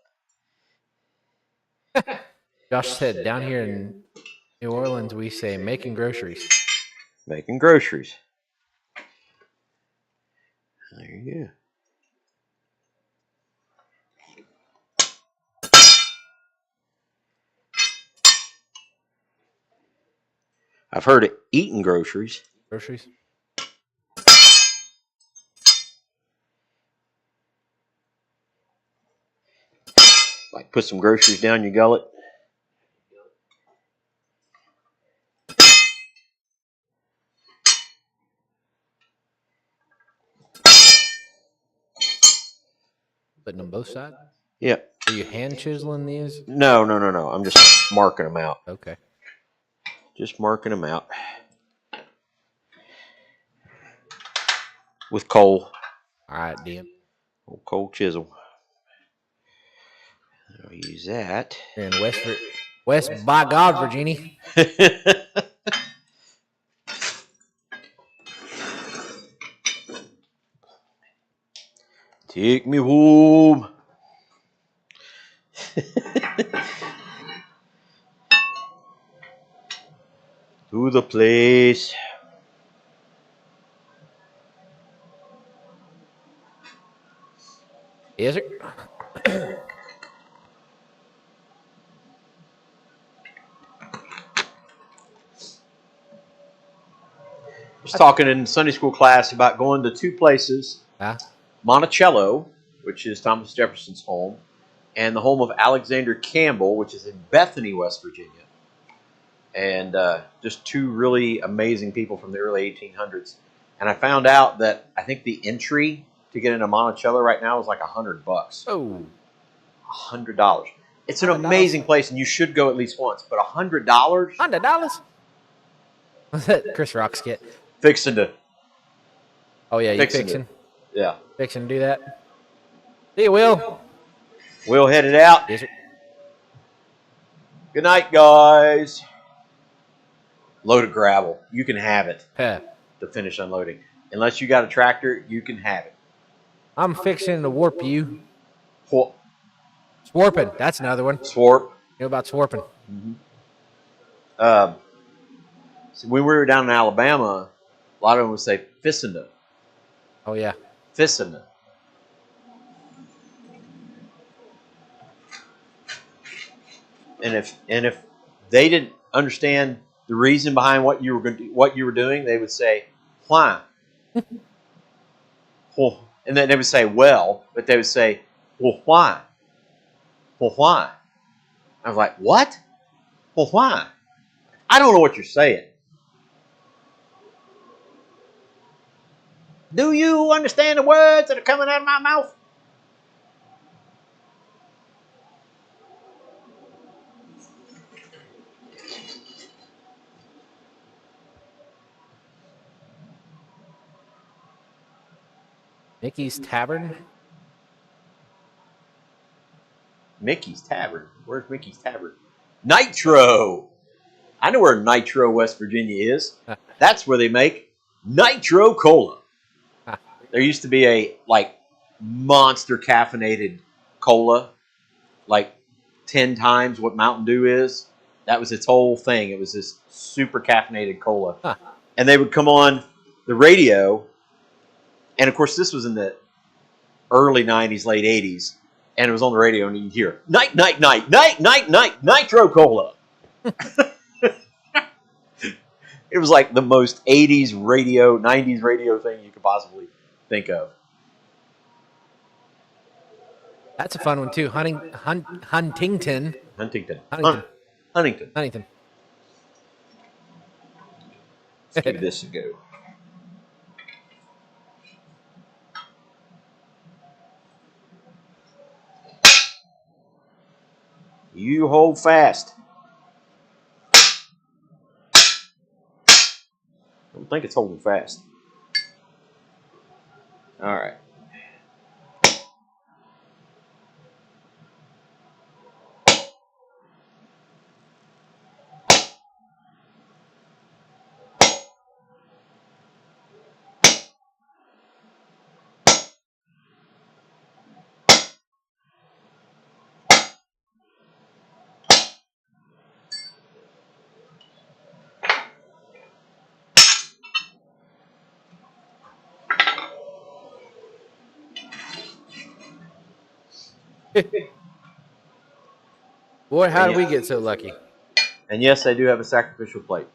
Josh said down here in New Orleans we say making groceries. Making groceries. There you go. I've heard of eating groceries. Groceries. Like put some groceries down your gullet. Putting them both sides. Yeah. Are you hand chiseling these? No. I'm just marking them out. Okay. Just marking them out. With coal. All right, DM. Cold chisel. I'll use that. You're in West by God, Virginia. Take me home. To the place. Yes, sir. I was talking in Sunday school class about going to two places. Monticello, which is Thomas Jefferson's home, and the home of Alexander Campbell, which is in Bethany, West Virginia. And just two really amazing people from the early 1800s. And I found out that I think the entry to get into Monticello right now is like $100. Oh. $100. It's an amazing place, and you should go at least once. But $100? $100? What's that Chris Rock skit? Fixing to. Oh, yeah, you fixing? Yeah. Fixing to do that? See you, Will. Will headed out. Yes, sir. Good night, guys. Load of gravel. You can have it to finish unloading. Unless you got a tractor, you can have it. I'm fixing to warp you. What? Swarping. That's another one. Swarp. You know about swarping? Mm-hmm. So when we were down in Alabama, a lot of them would say fissenda. Oh, yeah. Fissenda. And if they didn't understand the reason behind what you were doing, they would say, "Why?" well, and then they would say, well, but they would say, well, why? Well, why? I was like, what? Well, why? I don't know what you're saying. Do you understand the words that are coming out of my mouth? Mickey's Tavern. Mickey's Tavern. Where's Mickey's Tavern? Nitro. I know where Nitro, West Virginia is. That's where they make Nitro Cola. There used to be a monster caffeinated cola, like 10 times what Mountain Dew is. That was its whole thing. It was this super caffeinated cola. Huh. And they would come on the radio, and of course this was in the early 90s, late 80s, and it was on the radio, and you'd hear, Nitro Cola. It was like the most 80s radio, 90s radio thing you could possibly think of. That's a fun one too. Huntington. Huntington. Huntington. Huntington. Huntington. Let's give this a go. You hold fast. I don't think it's holding fast. All right. Boy, how did we get so lucky? And yes, they do have a sacrificial plate.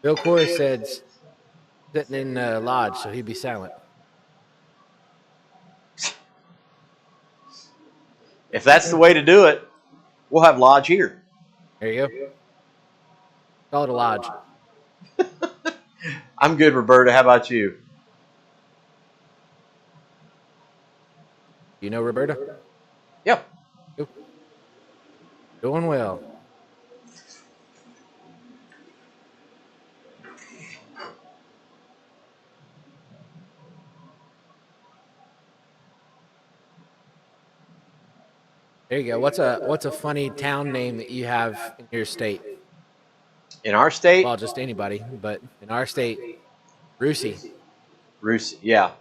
Bill Corey said sitting in lodge, so he'd be silent. If that's the way to do it, we'll have lodge here. There you go. Call it a lodge. I'm good, Roberta. How about you? You know Roberta? Yep. Doing well. There you go. What's a funny town name that you have in your state? In our state? Well, just anybody, but in our state, Rusi. Rusi, yeah.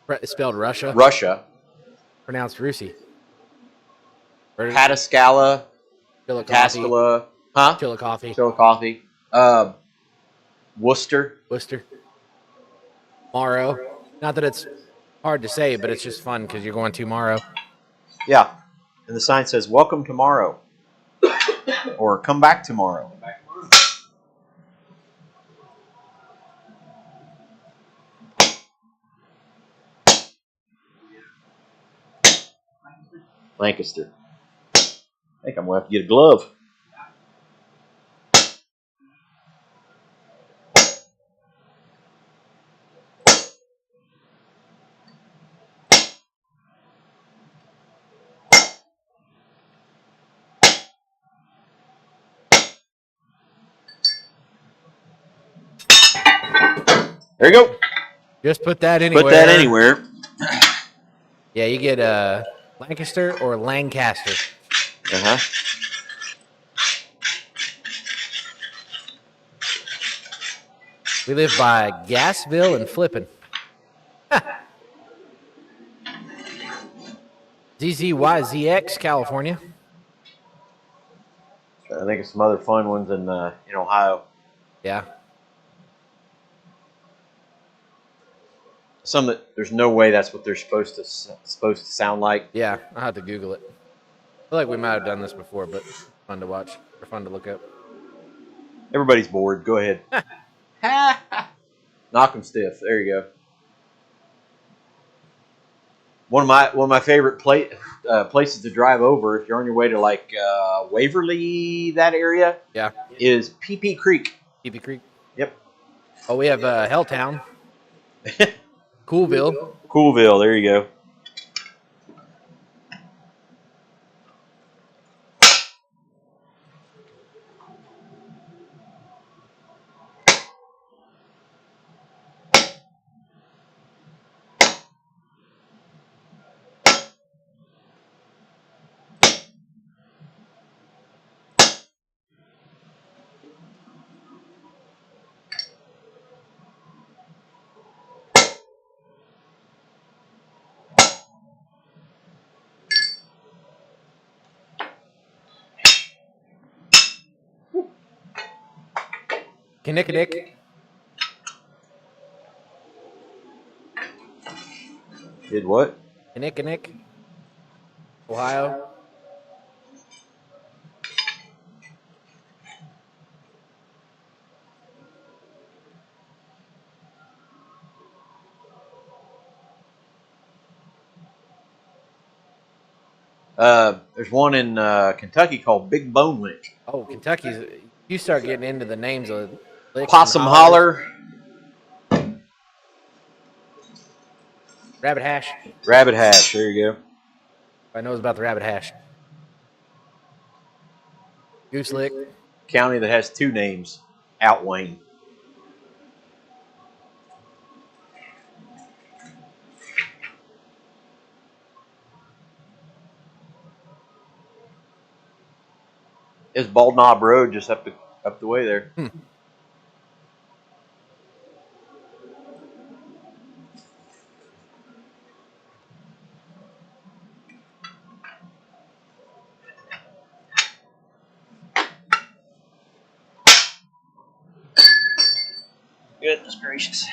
It's spelled Russia. Russia. Pronounced Rusi. Pataskala. Pataskala. Huh? Chillicothe. Worcester. Morrow. Not that it's hard to say, but it's just fun because you're going to Morrow. Yeah. And the sign says, welcome tomorrow. Or come back tomorrow. Lancaster. I think I'm going to have to get a glove. There you go. Just put that anywhere. Put that anywhere. Yeah, you get Lancaster or Lancaster. Uh-huh. We live by Gassville and Flippin'. ZZYZX, California. I think of some other fun ones in Ohio. Yeah. Some that there's no way that's what they're supposed to sound like. Yeah, I'll have to Google it. I feel like we might have done this before, but fun to watch or fun to look up. Everybody's bored. Go ahead. Knock them stiff. There you go. One of my favorite places to drive over if you're on your way to like Waverly, that area, Yeah. is PP Creek. PP Creek. Yep. Oh, we have Helltown, Coolville. Coolville. There you go. Kinnickinnick, Did what? Kinnickinnick, Ohio. There's one in Kentucky called Big Bone Lick. Oh, Kentucky's. You start getting into the names of licks and Possum hollers. Holler. Rabbit Hash. Rabbit Hash. There you go. I know about the Rabbit Hash. Goose Lick. County that has two names. Outwayne. It's Bald Knob Road just up the way there. Goodness gracious.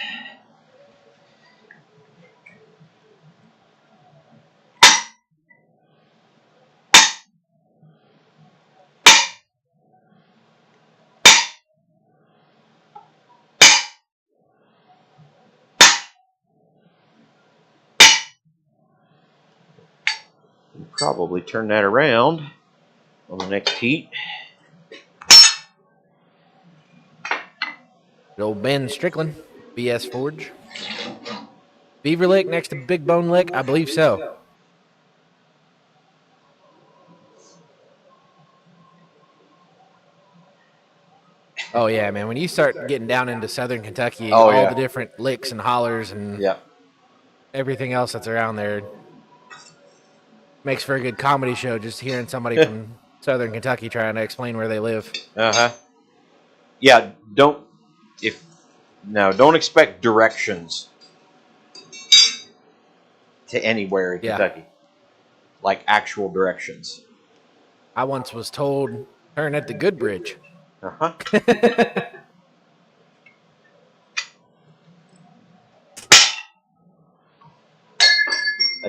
Probably turn that around on the next heat. Good old Ben Strickland, BS Forge. Beaver Lick next to Big Bone Lick? I believe so. Oh, yeah, man. When you start getting down into southern Kentucky, all the different licks and hollers and everything else that's around there makes for a good comedy show just hearing somebody from southern Kentucky trying to explain where they live. Yeah, don't expect directions to anywhere in Kentucky. Like actual directions. I once was told, turn at the Good Bridge. I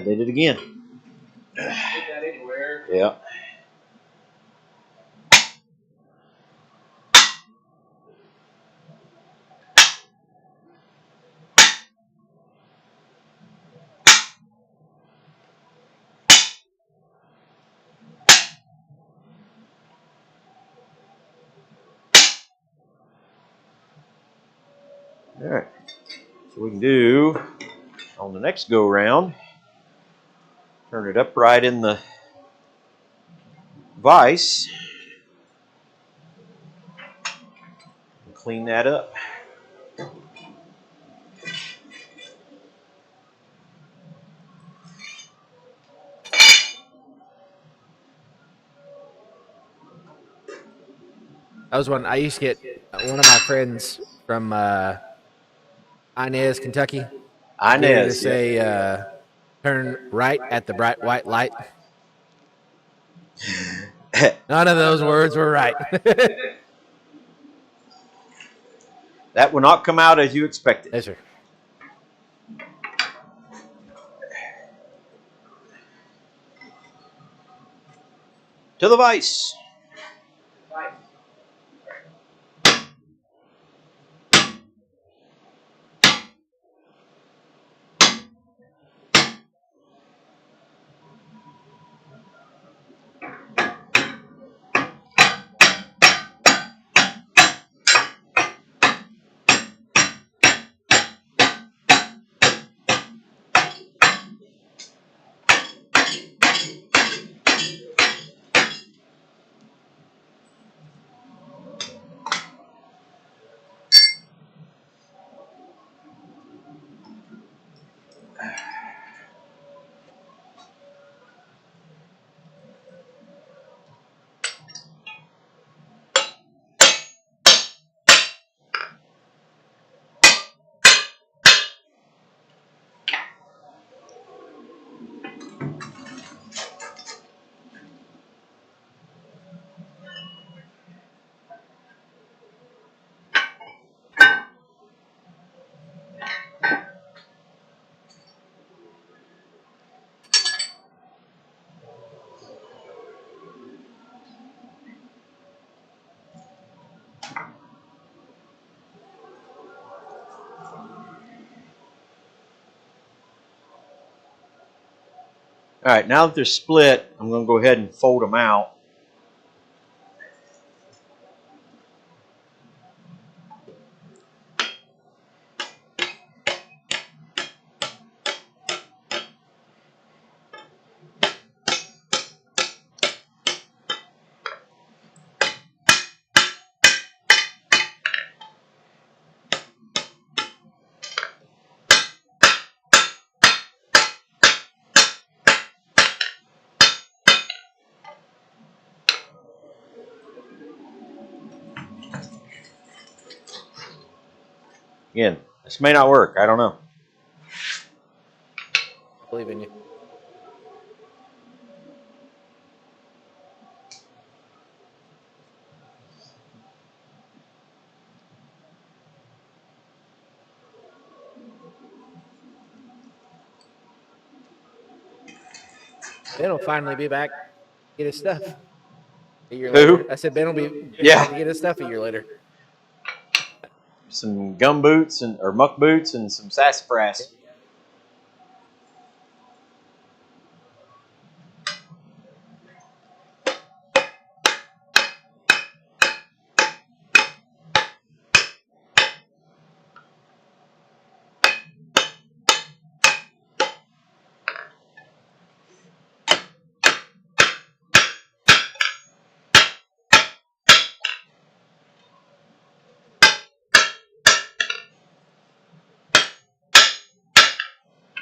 did it again. Put that anywhere. Yeah. All right. So we can do on the next go round. Turn it upright in the vise. And clean that up. That was one I used to get. One of my friends from Inez, Kentucky. Inez, to say, turn right at the bright white light. None of those words were right. That will not come out as you expected. Yes, sir. To the vise. All right, now that they're split, I'm going to go ahead and fold them out. Again, this may not work. I don't know. I believe in you. Ben will finally be back. Get his stuff. A year Who? later. I said Ben will be Yeah. back to get his stuff a year later. Some gum boots or muck boots and some sassafras.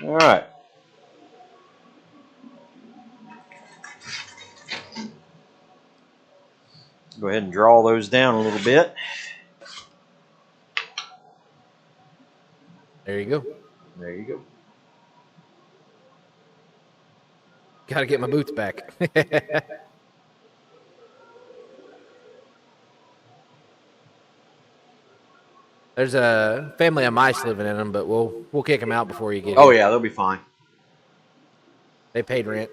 All right. Go ahead and draw those down a little bit. There you go. There you go. Got to get my boots back. There's a family of mice living in them, but we'll kick them out before you get Oh, here. yeah, they'll be fine. They paid rent.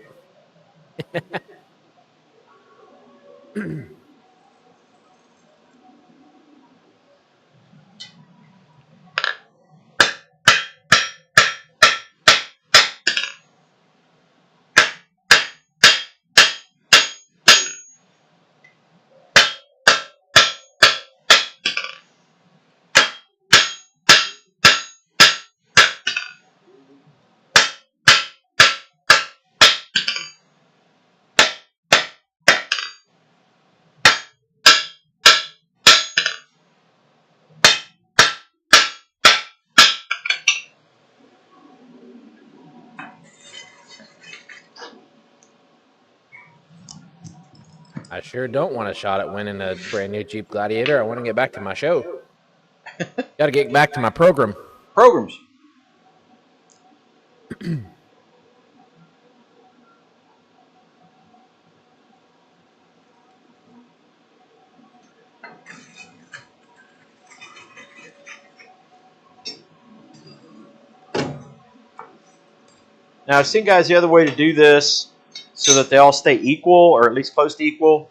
I sure don't want a shot at winning a brand new Jeep Gladiator. I want to get back to my show. Got to get back to my program. Programs. Now, I've seen, guys, the other way to do this so that they all stay equal, or at least close to equal,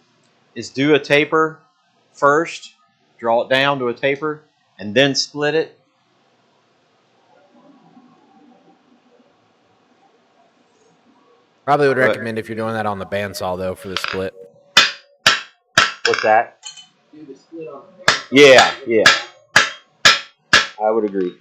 is do a taper first, draw it down to a taper, and then split it. Probably would recommend if you're doing that on the bandsaw, though, for the split. What's that? Do the split on the bandsaw. Yeah, yeah. I would agree.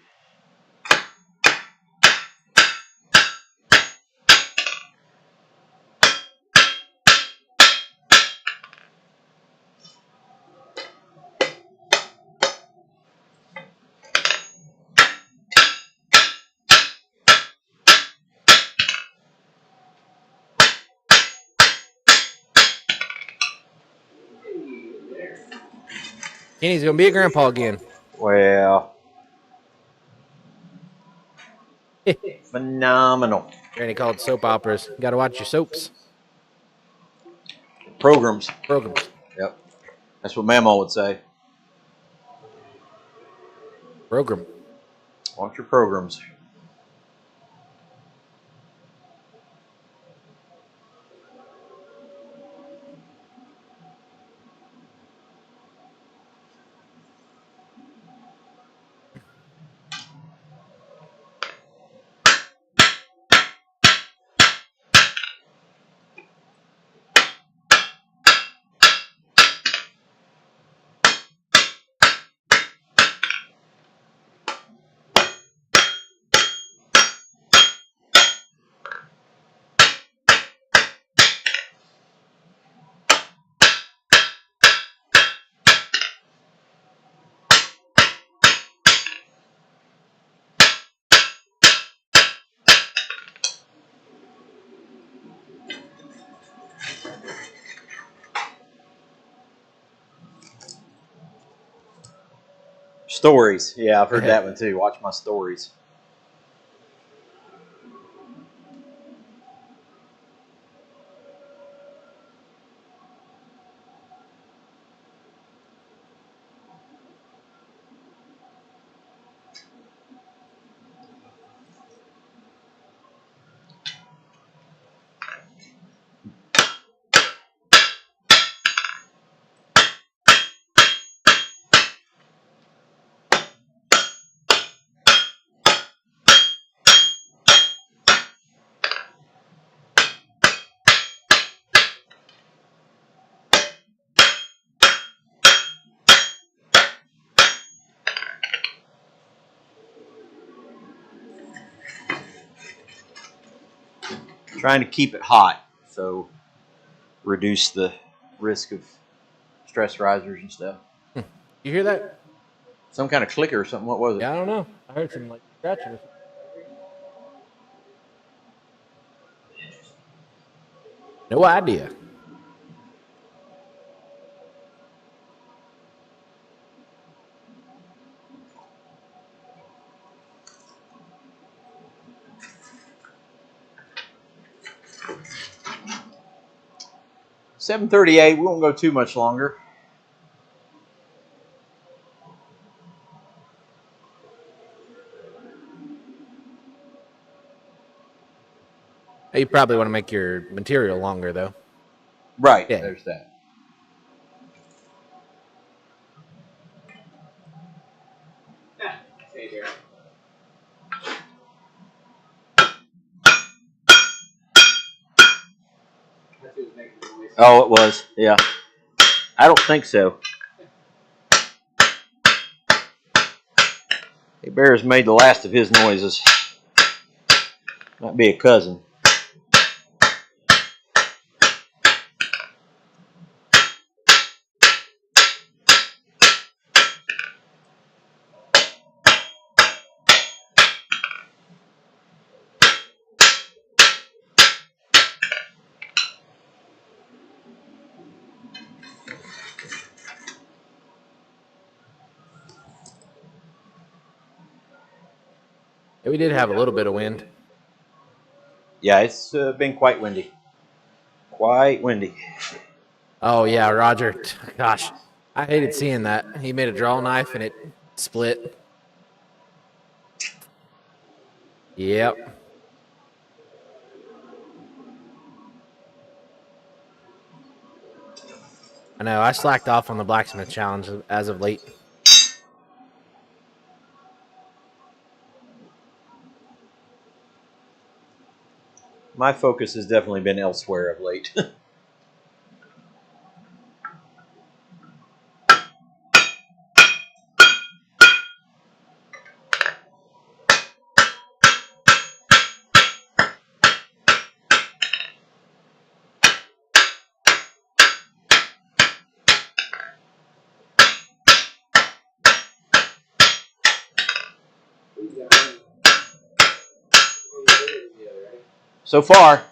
Kenny's gonna be a grandpa again. Well, phenomenal. Granny called soap operas. You gotta watch your soaps. Programs. Programs. Yep. That's what Mama would say. Program. Watch your programs. Stories. Yeah, I've heard that one too. Watch my stories. Trying to keep it hot, so reduce the risk of stress risers and stuff. You hear that? Some kind of clicker or something. What was it? Yeah, I don't know. I heard some like scratching or something. No idea. $7:38. We won't go too much longer. You probably want to make your material longer though. Right. Yeah. There's that. Oh, it was. Yeah. I don't think so. Hey, Bear's made the last of his noises. Might be a cousin. Yeah, we did have a little bit of wind. Yeah, it's been quite windy. Quite windy. Oh yeah, Roger. Gosh, I hated seeing that. He made a draw knife and it split. Yep. I know. I slacked off on the blacksmith challenge as of late. My focus has definitely been elsewhere of late. So far.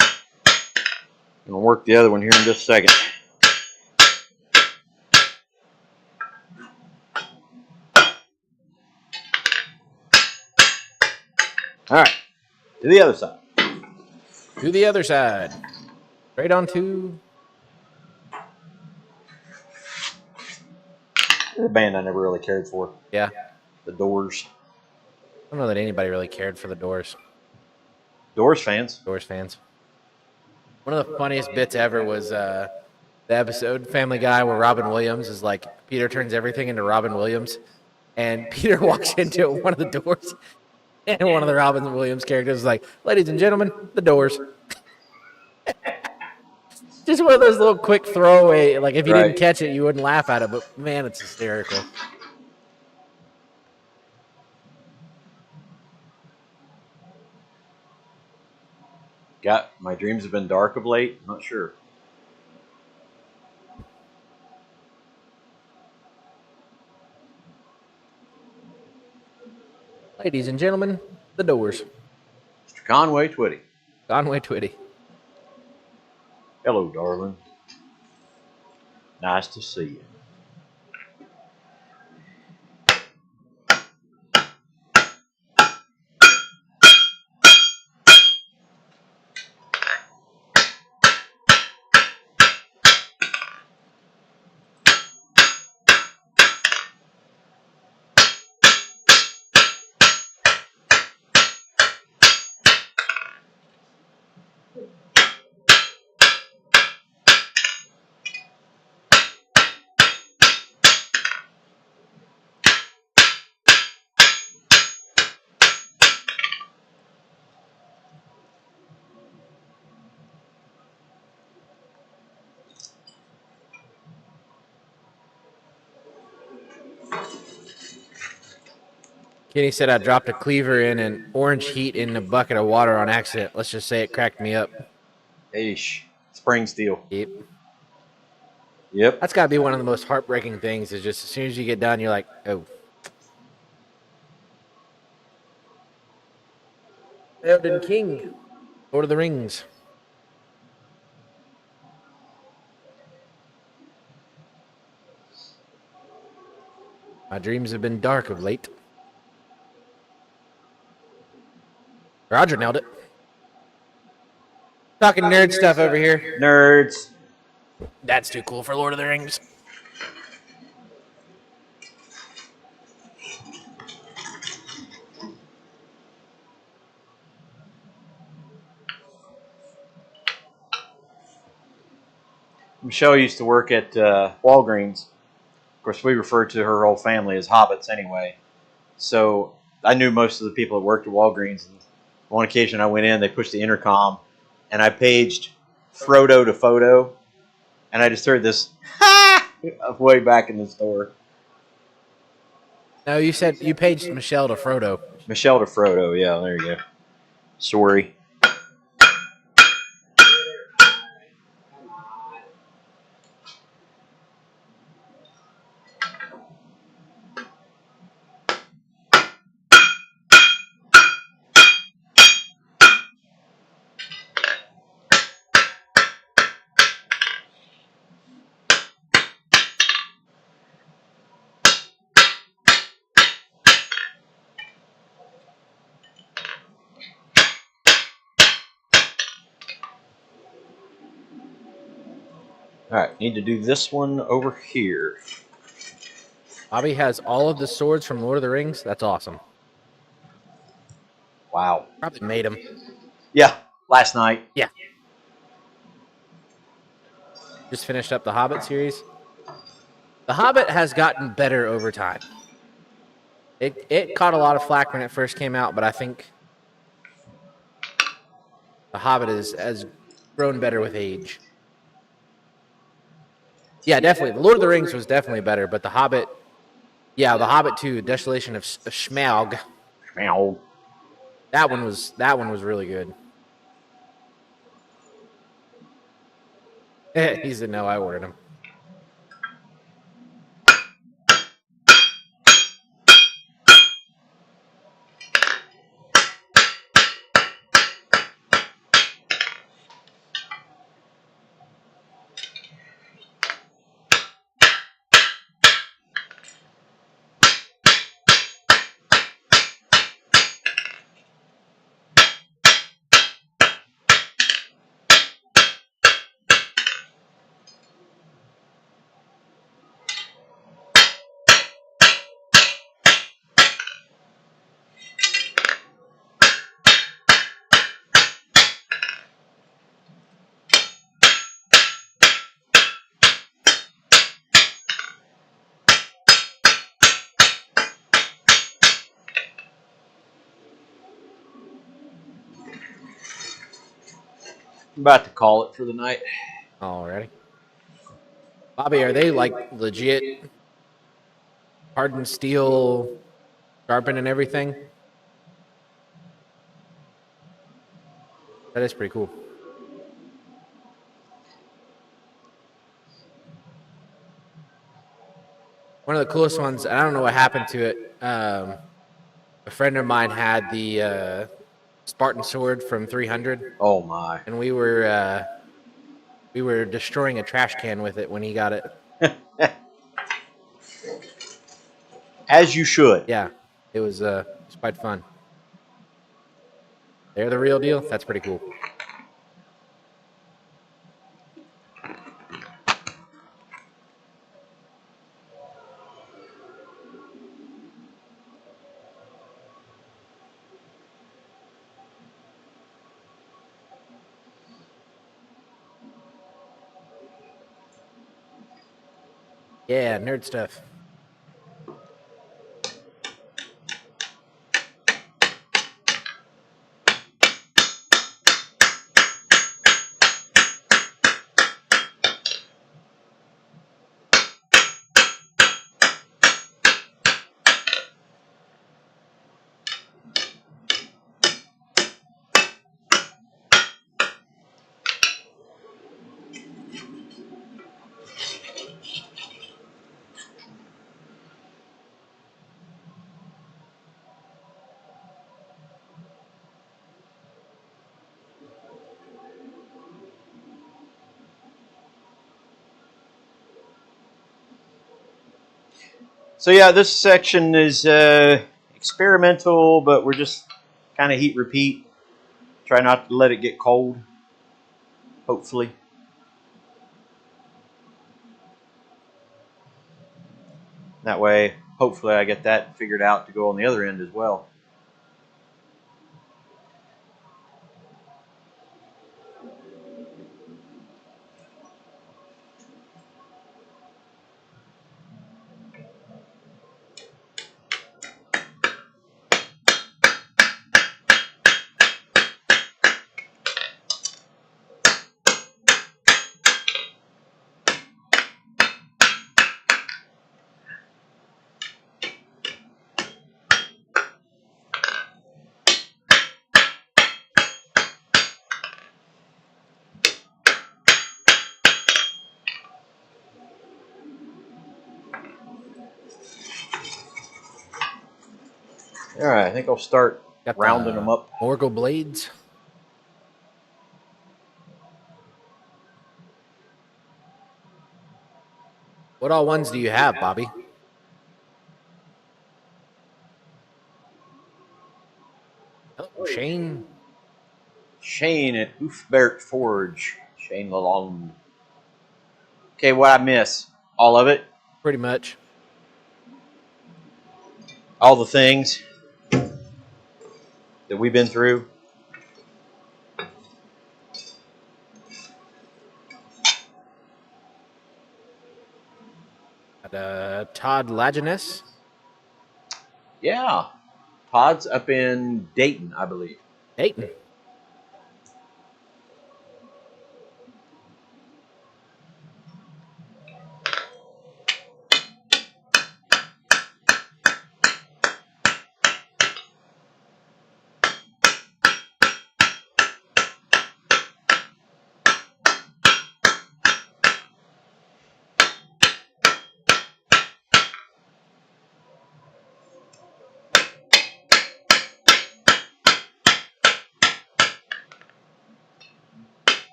I'm going to work the other one here in just a second. All right, to the other side. To the other side. Straight on to. A band I never really cared for. Yeah. The Doors. I don't know that anybody really cared for the Doors. Doors fans. Doors fans. One of the funniest bits ever was the episode Family Guy where Robin Williams is like, Peter turns everything into Robin Williams. And Peter walks into one of the doors. And one of the Robin Williams characters is like, ladies and gentlemen, the Doors. Just one of those little quick throwaway, like if you didn't Right. catch it, you wouldn't laugh at it. But man, it's hysterical. Got my dreams have been dark of late. I'm not sure. Ladies and gentlemen, the Doors. Mr. Conway Twitty. Conway Twitty. Hello, darling. Nice to see you. Kenny said I dropped a cleaver in an orange heat in a bucket of water on accident. Let's just say it cracked me up. Eesh. Spring steel. Yep. Yep. That's got to be one of the most heartbreaking things is just as soon as you get done, you're like, oh. Elden King. Lord of the Rings. My dreams have been dark of late. Roger nailed it. Talking nerd stuff over here. Nerds. That's too cool for Lord of the Rings. Michelle used to work at Walgreens. Of course, we referred to her whole family as hobbits anyway. So I knew most of the people that worked at Walgreens. And on one occasion, I went in, they pushed the intercom, and I paged Frodo to photo, and I just heard this ha way back in the store. No, you said you paged Michelle to Frodo. Michelle to Frodo, yeah, there you go. Sorry. All right, need to do this one over here. Bobby has all of the swords from Lord of the Rings. That's awesome. Wow. Probably made them. Yeah, last night. Yeah. Just finished up the Hobbit series. The Hobbit has gotten better over time. It caught a lot of flack when it first came out, but I think the Hobbit has grown better with age. Yeah, definitely. The Lord of the Rings was definitely better, but the Hobbit, yeah, the Hobbit 2, Desolation of Smaug. Meow. That one was really good. He said no, I ordered them. I'm about to call it for the night. Alrighty. Bobby, are they like legit hardened steel, sharpened and everything? That is pretty cool. One of the coolest ones, I don't know what happened to it. A friend of mine had the Spartan sword from 300, Oh my. and we were destroying a trash can with it when he got it. As you should. Yeah, it was quite fun. They're the real deal. That's pretty cool. Yeah, nerd stuff. So yeah, this section is experimental, but we're just kind of heat repeat. Try not to let it get cold. Hopefully. That way, hopefully I get that figured out to go on the other end as well. All right, I think I'll start Got rounding them the up. Morgul blades. What all ones do you have, Bobby? Oh, Shane. Shane at Oofbert Forge. Shane Lalonde. Okay, what I miss? All of it? Pretty much. All the things that we've been through? Got Todd Lajeunesse. Yeah. Todd's up in Dayton, I believe. Dayton.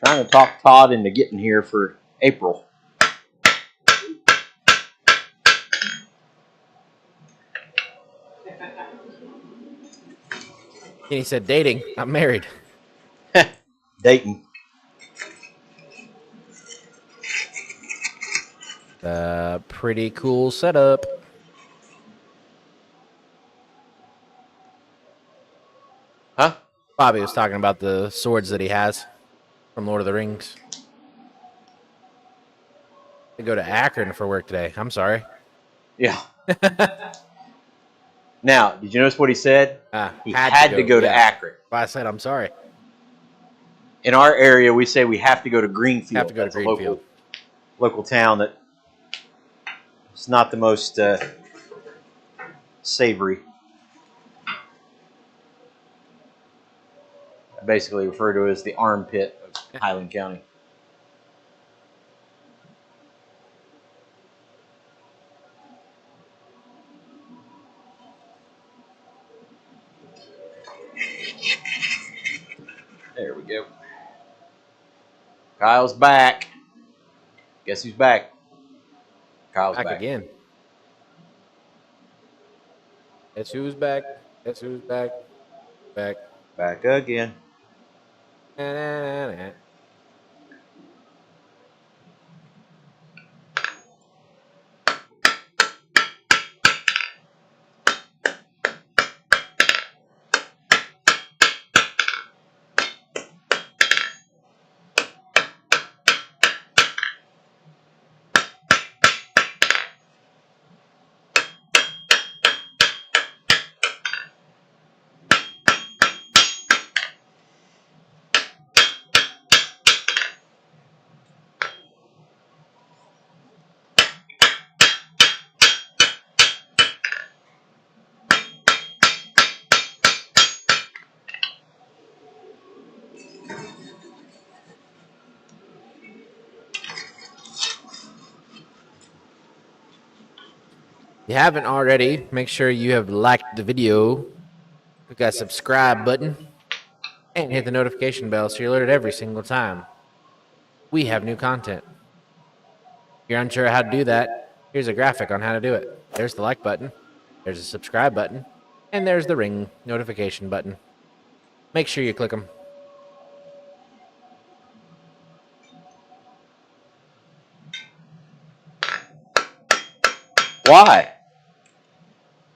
Trying to talk Todd into getting here for April. And he said, dating. I'm married. Dayton. Pretty cool setup. Huh? Bobby was talking about the swords that he has from Lord of the Rings. I go to Akron for work today. I'm sorry. Yeah. Now, did you notice what he said? He had to go to yeah. Akron. I said, I'm sorry. In our area, we say we have to go to Greenfield. Have to go to That's Greenfield. a local town that it's not the most savory. I basically refer to it as the armpit of Highland County. There we go. Kyle's back. Guess who's back? Kyle's Back back. again. Guess who's back? Guess who's back? Back. Back again. Na-na-na-na. If you haven't already, make sure you have liked the video, click that subscribe button, and hit the notification bell so you're alerted every single time we have new content. If you're unsure how to do that, here's a graphic on how to do it. There's the like button, there's the subscribe button, and there's the ring notification button. Make sure you click them. Why?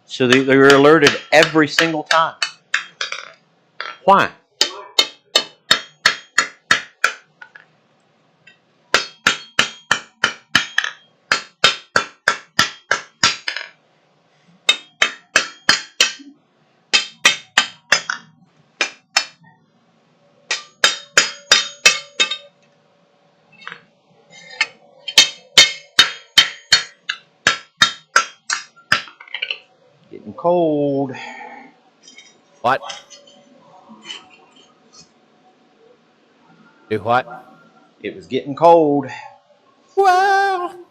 So they're alerted every single time. Why? Getting cold. What? Do what? It was getting cold. Whoa!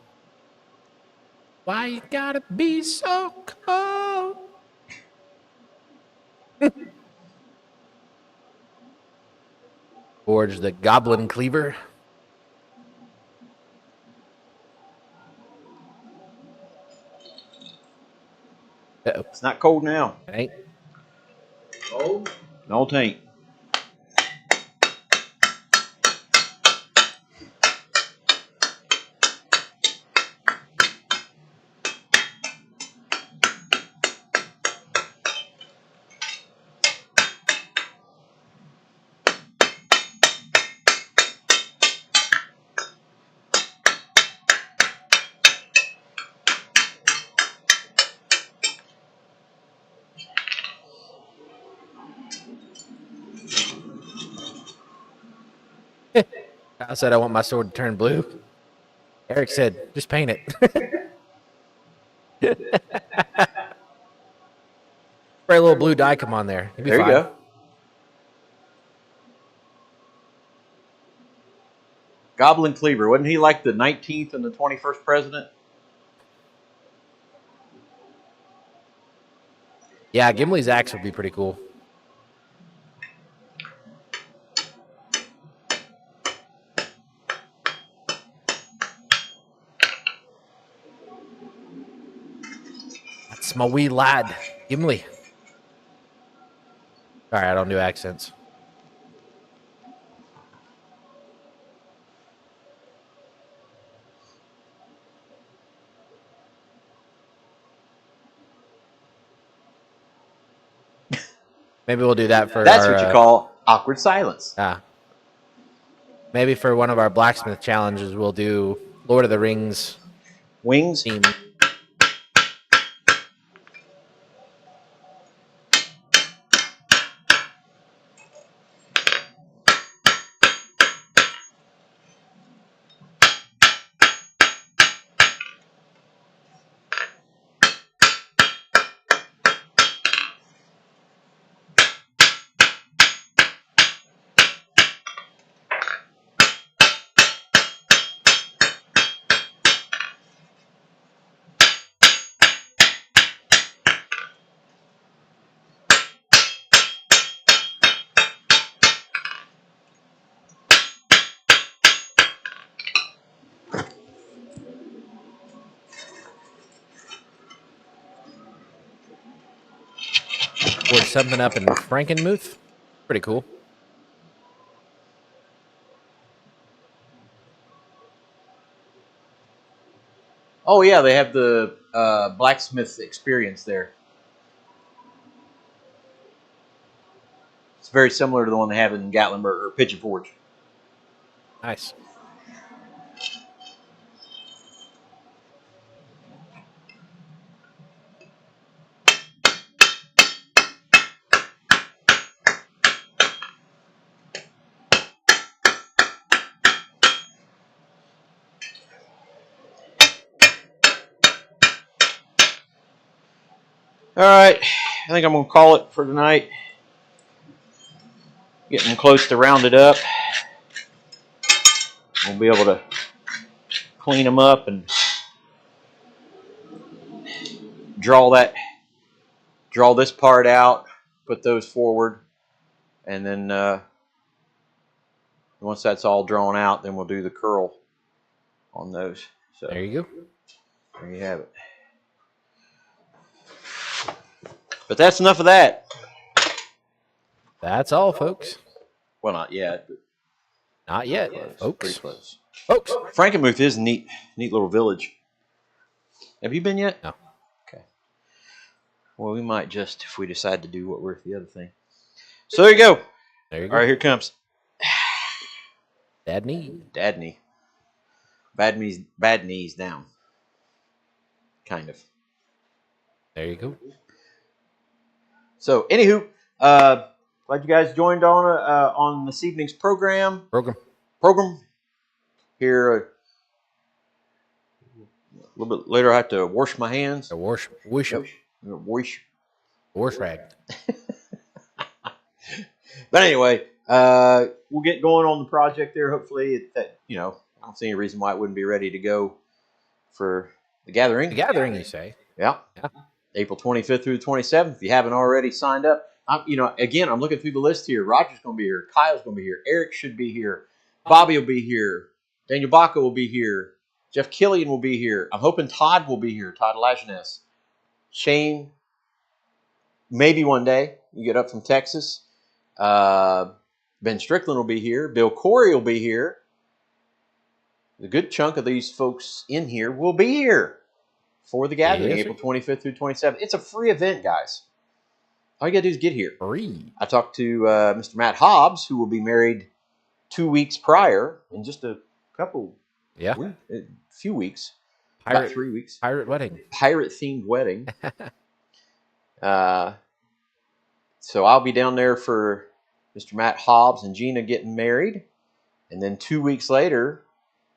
Why you gotta be so cold? Forge the goblin cleaver. Uh-oh. It's not cold now. It ain't. Cold? No, it ain't. Kyle said I want my sword to turn blue. Eric said, just paint it. Spray a little blue dye come on there. You'll be There fine. you go. Goblin Cleaver. Wasn't he like the 19th and the 21st president? Yeah, Gimli's axe would be pretty cool. That's my wee lad, Gimli. Sorry, I don't do accents. Maybe we'll do that for That's our, what you call awkward silence. maybe for one of our blacksmith challenges, we'll do Lord of the Rings Wings? theme. forge something up in Frankenmuth. Pretty cool. Oh yeah, they have the blacksmith experience there. It's very similar to the one they have in Gatlinburg or Pigeon Forge. Nice. All right, I think I'm gonna call it for tonight. Getting close to round it up. We'll be able to clean them up and draw this part out, put those forward, and then once that's all drawn out, then we'll do the curl on those. So There you go. there you have it. But that's enough of that. That's all, folks. Well, not yet, but Not yet, close. folks. Pretty close. Folks. Frankenmuth is a neat little village. Have you been yet? No. Okay. Well, we might just, if we decide to do what we're the other thing. So there you go. There you go. All right, here it comes. Dad knee. Dad knee. Bad knees down. Kind of. There you go. So, anywho, glad you guys joined on this evening's program. Program. Here, a little bit later, I have to wash my hands. A wash rag. But anyway, we'll get going on the project there. Hopefully, I don't see any reason why it wouldn't be ready to go for the gathering. The gathering, you say? Yeah. April 25th through the 27th. If you haven't already signed up, I'm looking through the list here. Roger's going to be here. Kyle's going to be here. Eric should be here. Bobby will be here. Daniel Baca will be here. Jeff Killian will be here. I'm hoping Todd will be here. Todd Lajeunesse. Shane, maybe one day. You get up from Texas. Ben Strickland will be here. Bill Corey will be here. The good chunk of these folks in here will be here for the gathering, April 25th through 27th. It's a free event, guys. All you got to do is get here. Free. I talked to Mr. Matt Hobbs, who will be married 2 weeks prior, in just a few weeks. About 3 weeks. Pirate wedding. Pirate-themed wedding. So I'll be down there for Mr. Matt Hobbs and Gina getting married. And then 2 weeks later,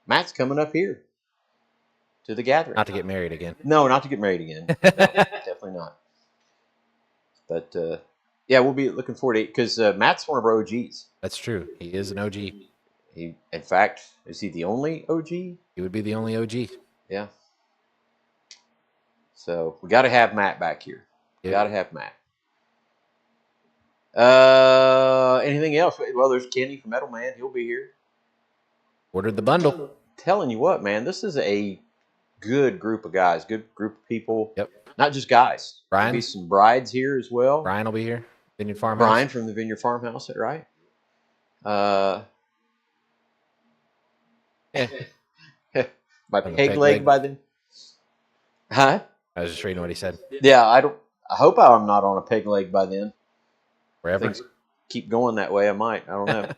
Matt's coming up here to the gathering. Not to get married again. No, not to get married again. No, definitely not. But, we'll be looking forward to it because Matt's one of our OGs. That's true. He is an OG. In fact, is he the only OG? He would be the only OG. Yeah. So we got to have Matt back here. We Yep. got to have Matt. Anything else? Well, there's Kenny from Metal Man. He'll be here. Ordered the bundle. Telling you what, man, this is a good group of guys, good group of people. Yep. Not just guys. Brian. There'll be some brides here as well. Brian will be here. Vineyard Farmhouse. Brian from the Vineyard Farmhouse, right? My peg leg by then. Huh? I was just reading what he said. Yeah, I hope I'm not on a peg leg by then. Forever. Things keep going that way. I might. I don't know.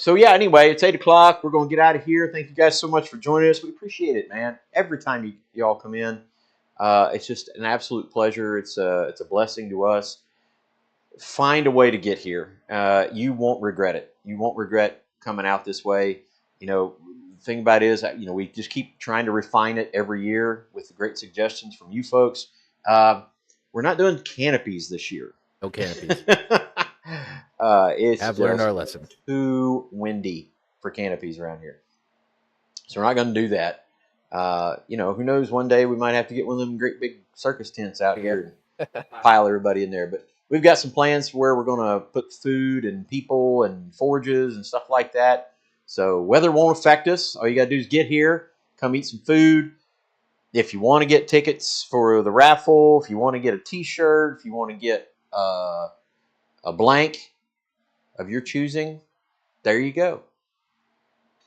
Anyway, it's 8 o'clock. We're going to get out of here. Thank you guys so much for joining us. We appreciate it, man. Every time y'all come in, it's just an absolute pleasure. It's a blessing to us. Find a way to get here. You won't regret it. You won't regret coming out this way. The thing about it is, we just keep trying to refine it every year with the great suggestions from you folks. We're not doing canopies this year. No canopies. It's Have learned our lesson. Too windy for canopies around here. So we're not going to do that. Who knows? One day we might have to get one of them great big circus tents out here and pile everybody in there. But we've got some plans for where we're going to put food and people and forges and stuff like that. So weather won't affect us. All you got to do is get here, come eat some food, if you want to get tickets for the raffle, if you want to get a T-shirt, if you want to get a blank of your choosing, there you go.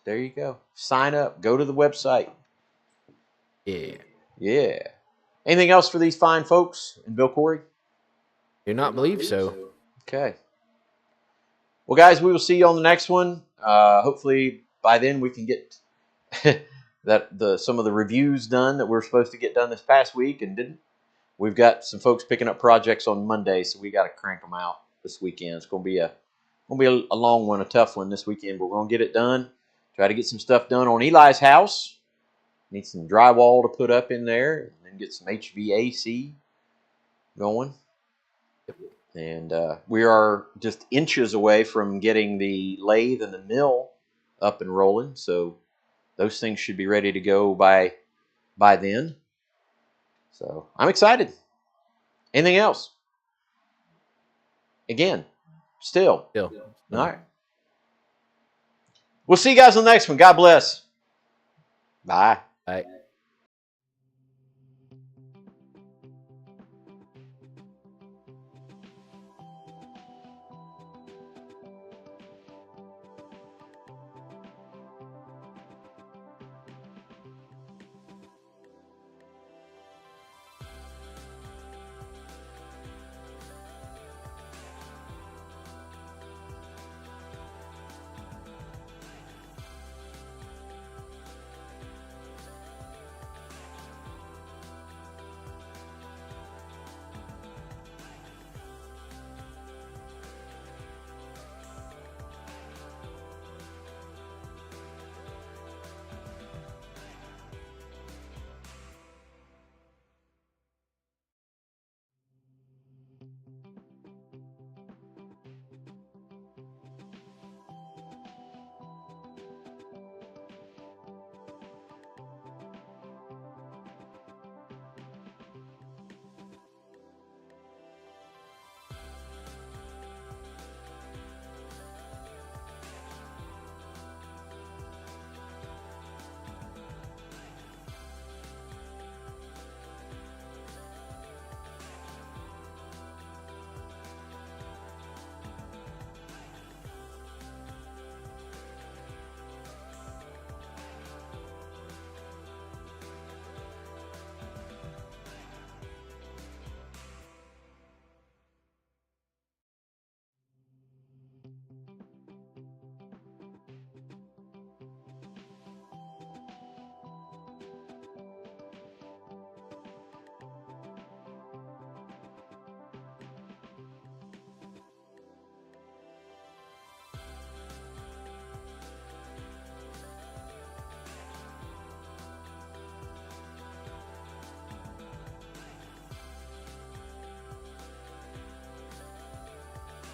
There you go. Sign up. Go to the website. Yeah. Yeah. Anything else for these fine folks and Bill Corey? Do not believe so. Okay. Well, guys, we will see you on the next one. Hopefully, by then we can get some of the reviews done that we're supposed to get done this past week and didn't. We've got some folks picking up projects on Monday, so we got to crank them out this weekend. It's going to be a long one, a tough one this weekend, but we're going to get it done. Try to get some stuff done on Eli's house. Need some drywall to put up in there, and then get some HVAC going. And we are just inches away from getting the lathe and the mill up and rolling, so those things should be ready to go by then. So I'm excited. Anything else? Again, still. Still. All right. We'll see you guys on the next one. God bless. Bye. Bye.